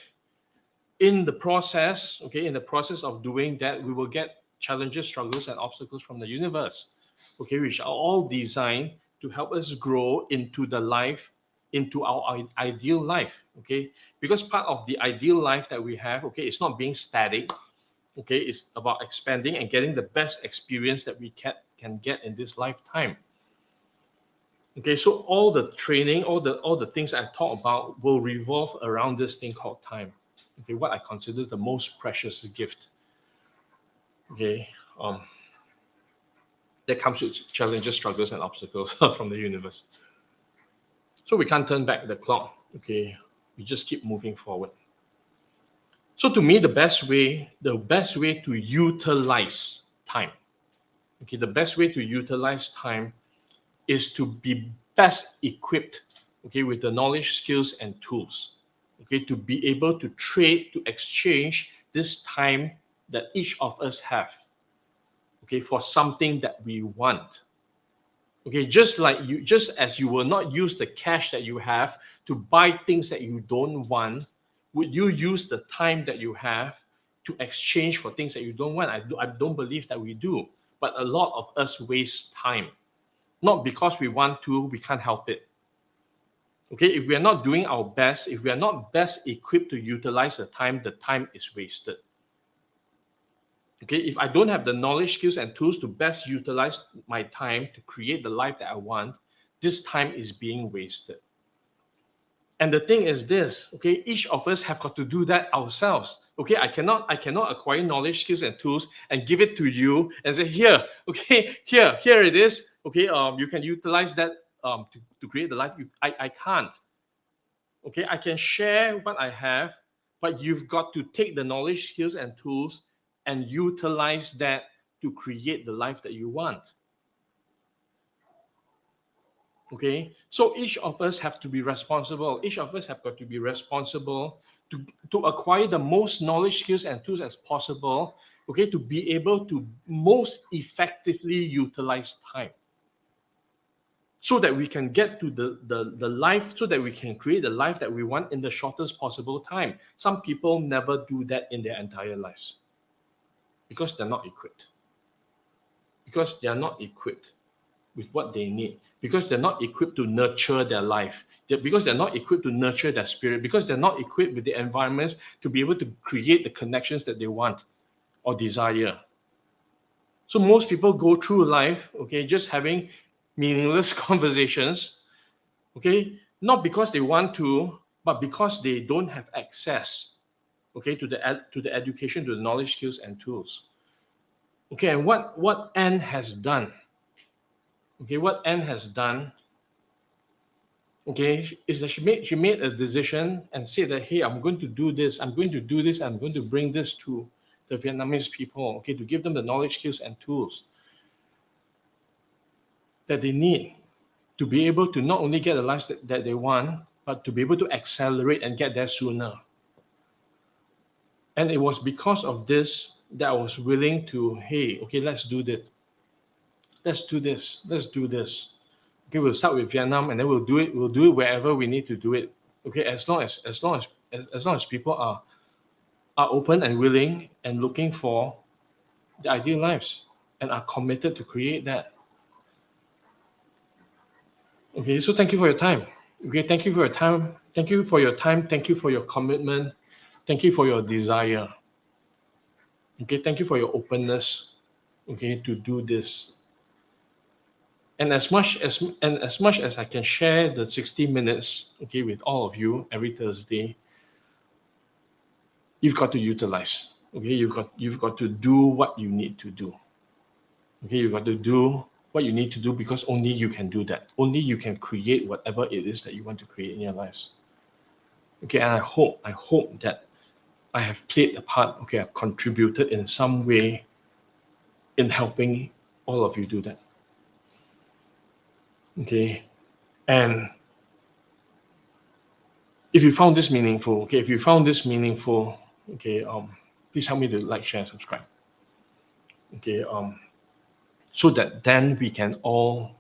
In the process, okay, in the process of doing that, we will get challenges, struggles, and obstacles from the universe, okay, which are all designed to help us grow into the life, into our ideal life, okay, because part of the ideal life that we have, okay, it's not being static, okay, it's about expanding and getting the best experience that we can get in this lifetime. Okay, so all the training, all the things I talk about will revolve around this thing called time. Okay, what I consider the most precious gift. Okay, that comes with challenges, struggles, and obstacles from the universe. So we can't turn back the clock. Okay, we just keep moving forward. So to me, the best way to utilize time. Okay, the best way to utilize time is to be best equipped, okay, with the knowledge, skills, and tools, okay, to be able to trade, to exchange this time that each of us have, okay, for something that we want. Okay, just as you will not use the cash that you have to buy things that you don't want, would you use the time that you have to exchange for things that you don't want? I don't believe that we do, but a lot of us waste time. Not because we want to, we can't help it. Okay, if we are not doing our best, if we are not best equipped to utilize the time is wasted. Okay, if I don't have the knowledge, skills, and tools to best utilize my time to create the life that I want, this time is being wasted. And the thing is this, okay, each of us have got to do that ourselves. Okay, I cannot acquire knowledge, skills, and tools and give it to you and say, here, okay, here it is. Okay, you can utilize that to create the life. I can't. Okay, I can share what I have, but you've got to take the knowledge, skills, and tools and utilize that to create the life that you want. Okay, so each of us have to be responsible. Each of us have got to be responsible to acquire the most knowledge, skills, and tools as possible. Okay, to be able to most effectively utilize time. so that we can get to the life, so that we can create the life that we want in the shortest possible time. Some people never do that in their entire lives because they're not equipped. Because they are not equipped with what they need. Because they're not equipped to nurture their life. Because they're not equipped to nurture their spirit. Because they're not equipped with the environments to be able to create the connections that they want or desire. So most people go through life, okay, just having meaningless conversations, okay, not because they want to, but because they don't have access, okay, to the education, to the knowledge, skills, and tools. Okay, and what Anne has done, okay, what Anne has done, okay, is that she made a decision and said that, hey, I'm going to do this, I'm going to do this, I'm going to bring this to the Vietnamese people, okay, to give them the knowledge, skills, and tools that they need to be able to not only get the lives that they want, but to be able to accelerate and get there sooner. And it was because of this that I was willing to, hey, okay, let's do this. Let's do this. Let's do this. Okay, we'll start with Vietnam and then we'll do it. We'll do it wherever we need to do it. Okay, as long as people are open and willing and looking for the ideal lives and are committed to create that. Okay, so thank you for your time. Okay, thank you for your time. Thank you for your time. Thank you for your commitment. Thank you for your desire. Okay, thank you for your openness. Okay, to do this. And as much as I can share the 60 minutes, okay, with all of you every Thursday, you've got to utilize. Okay, you've got to do what you need to do. Okay, you've got to do what you need to do because only you can do that. Only you can create whatever it is that you want to create in your lives. Okay, and I hope that I have played a part, okay, I've contributed in some way in helping all of you do that. Okay, and if you found this meaningful, okay, please help me to like, share, and subscribe. Okay, so that then we can all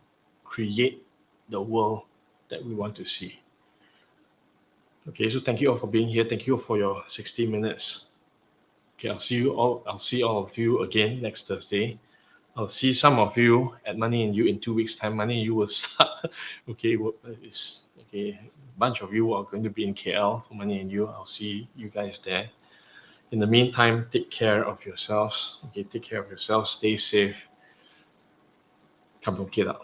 create the world that we want to see. Okay, so thank you all for being here. Thank you for your 60 minutes. Okay, I'll see all of you again next Thursday. I'll see some of you at Money and You in 2 weeks' time. Money and You will start. Okay, okay. A bunch of you are going to be in KL for Money and You. I'll see you guys there. In the meantime, take care of yourselves. Okay, take care of yourselves. Stay safe. Come on, get up.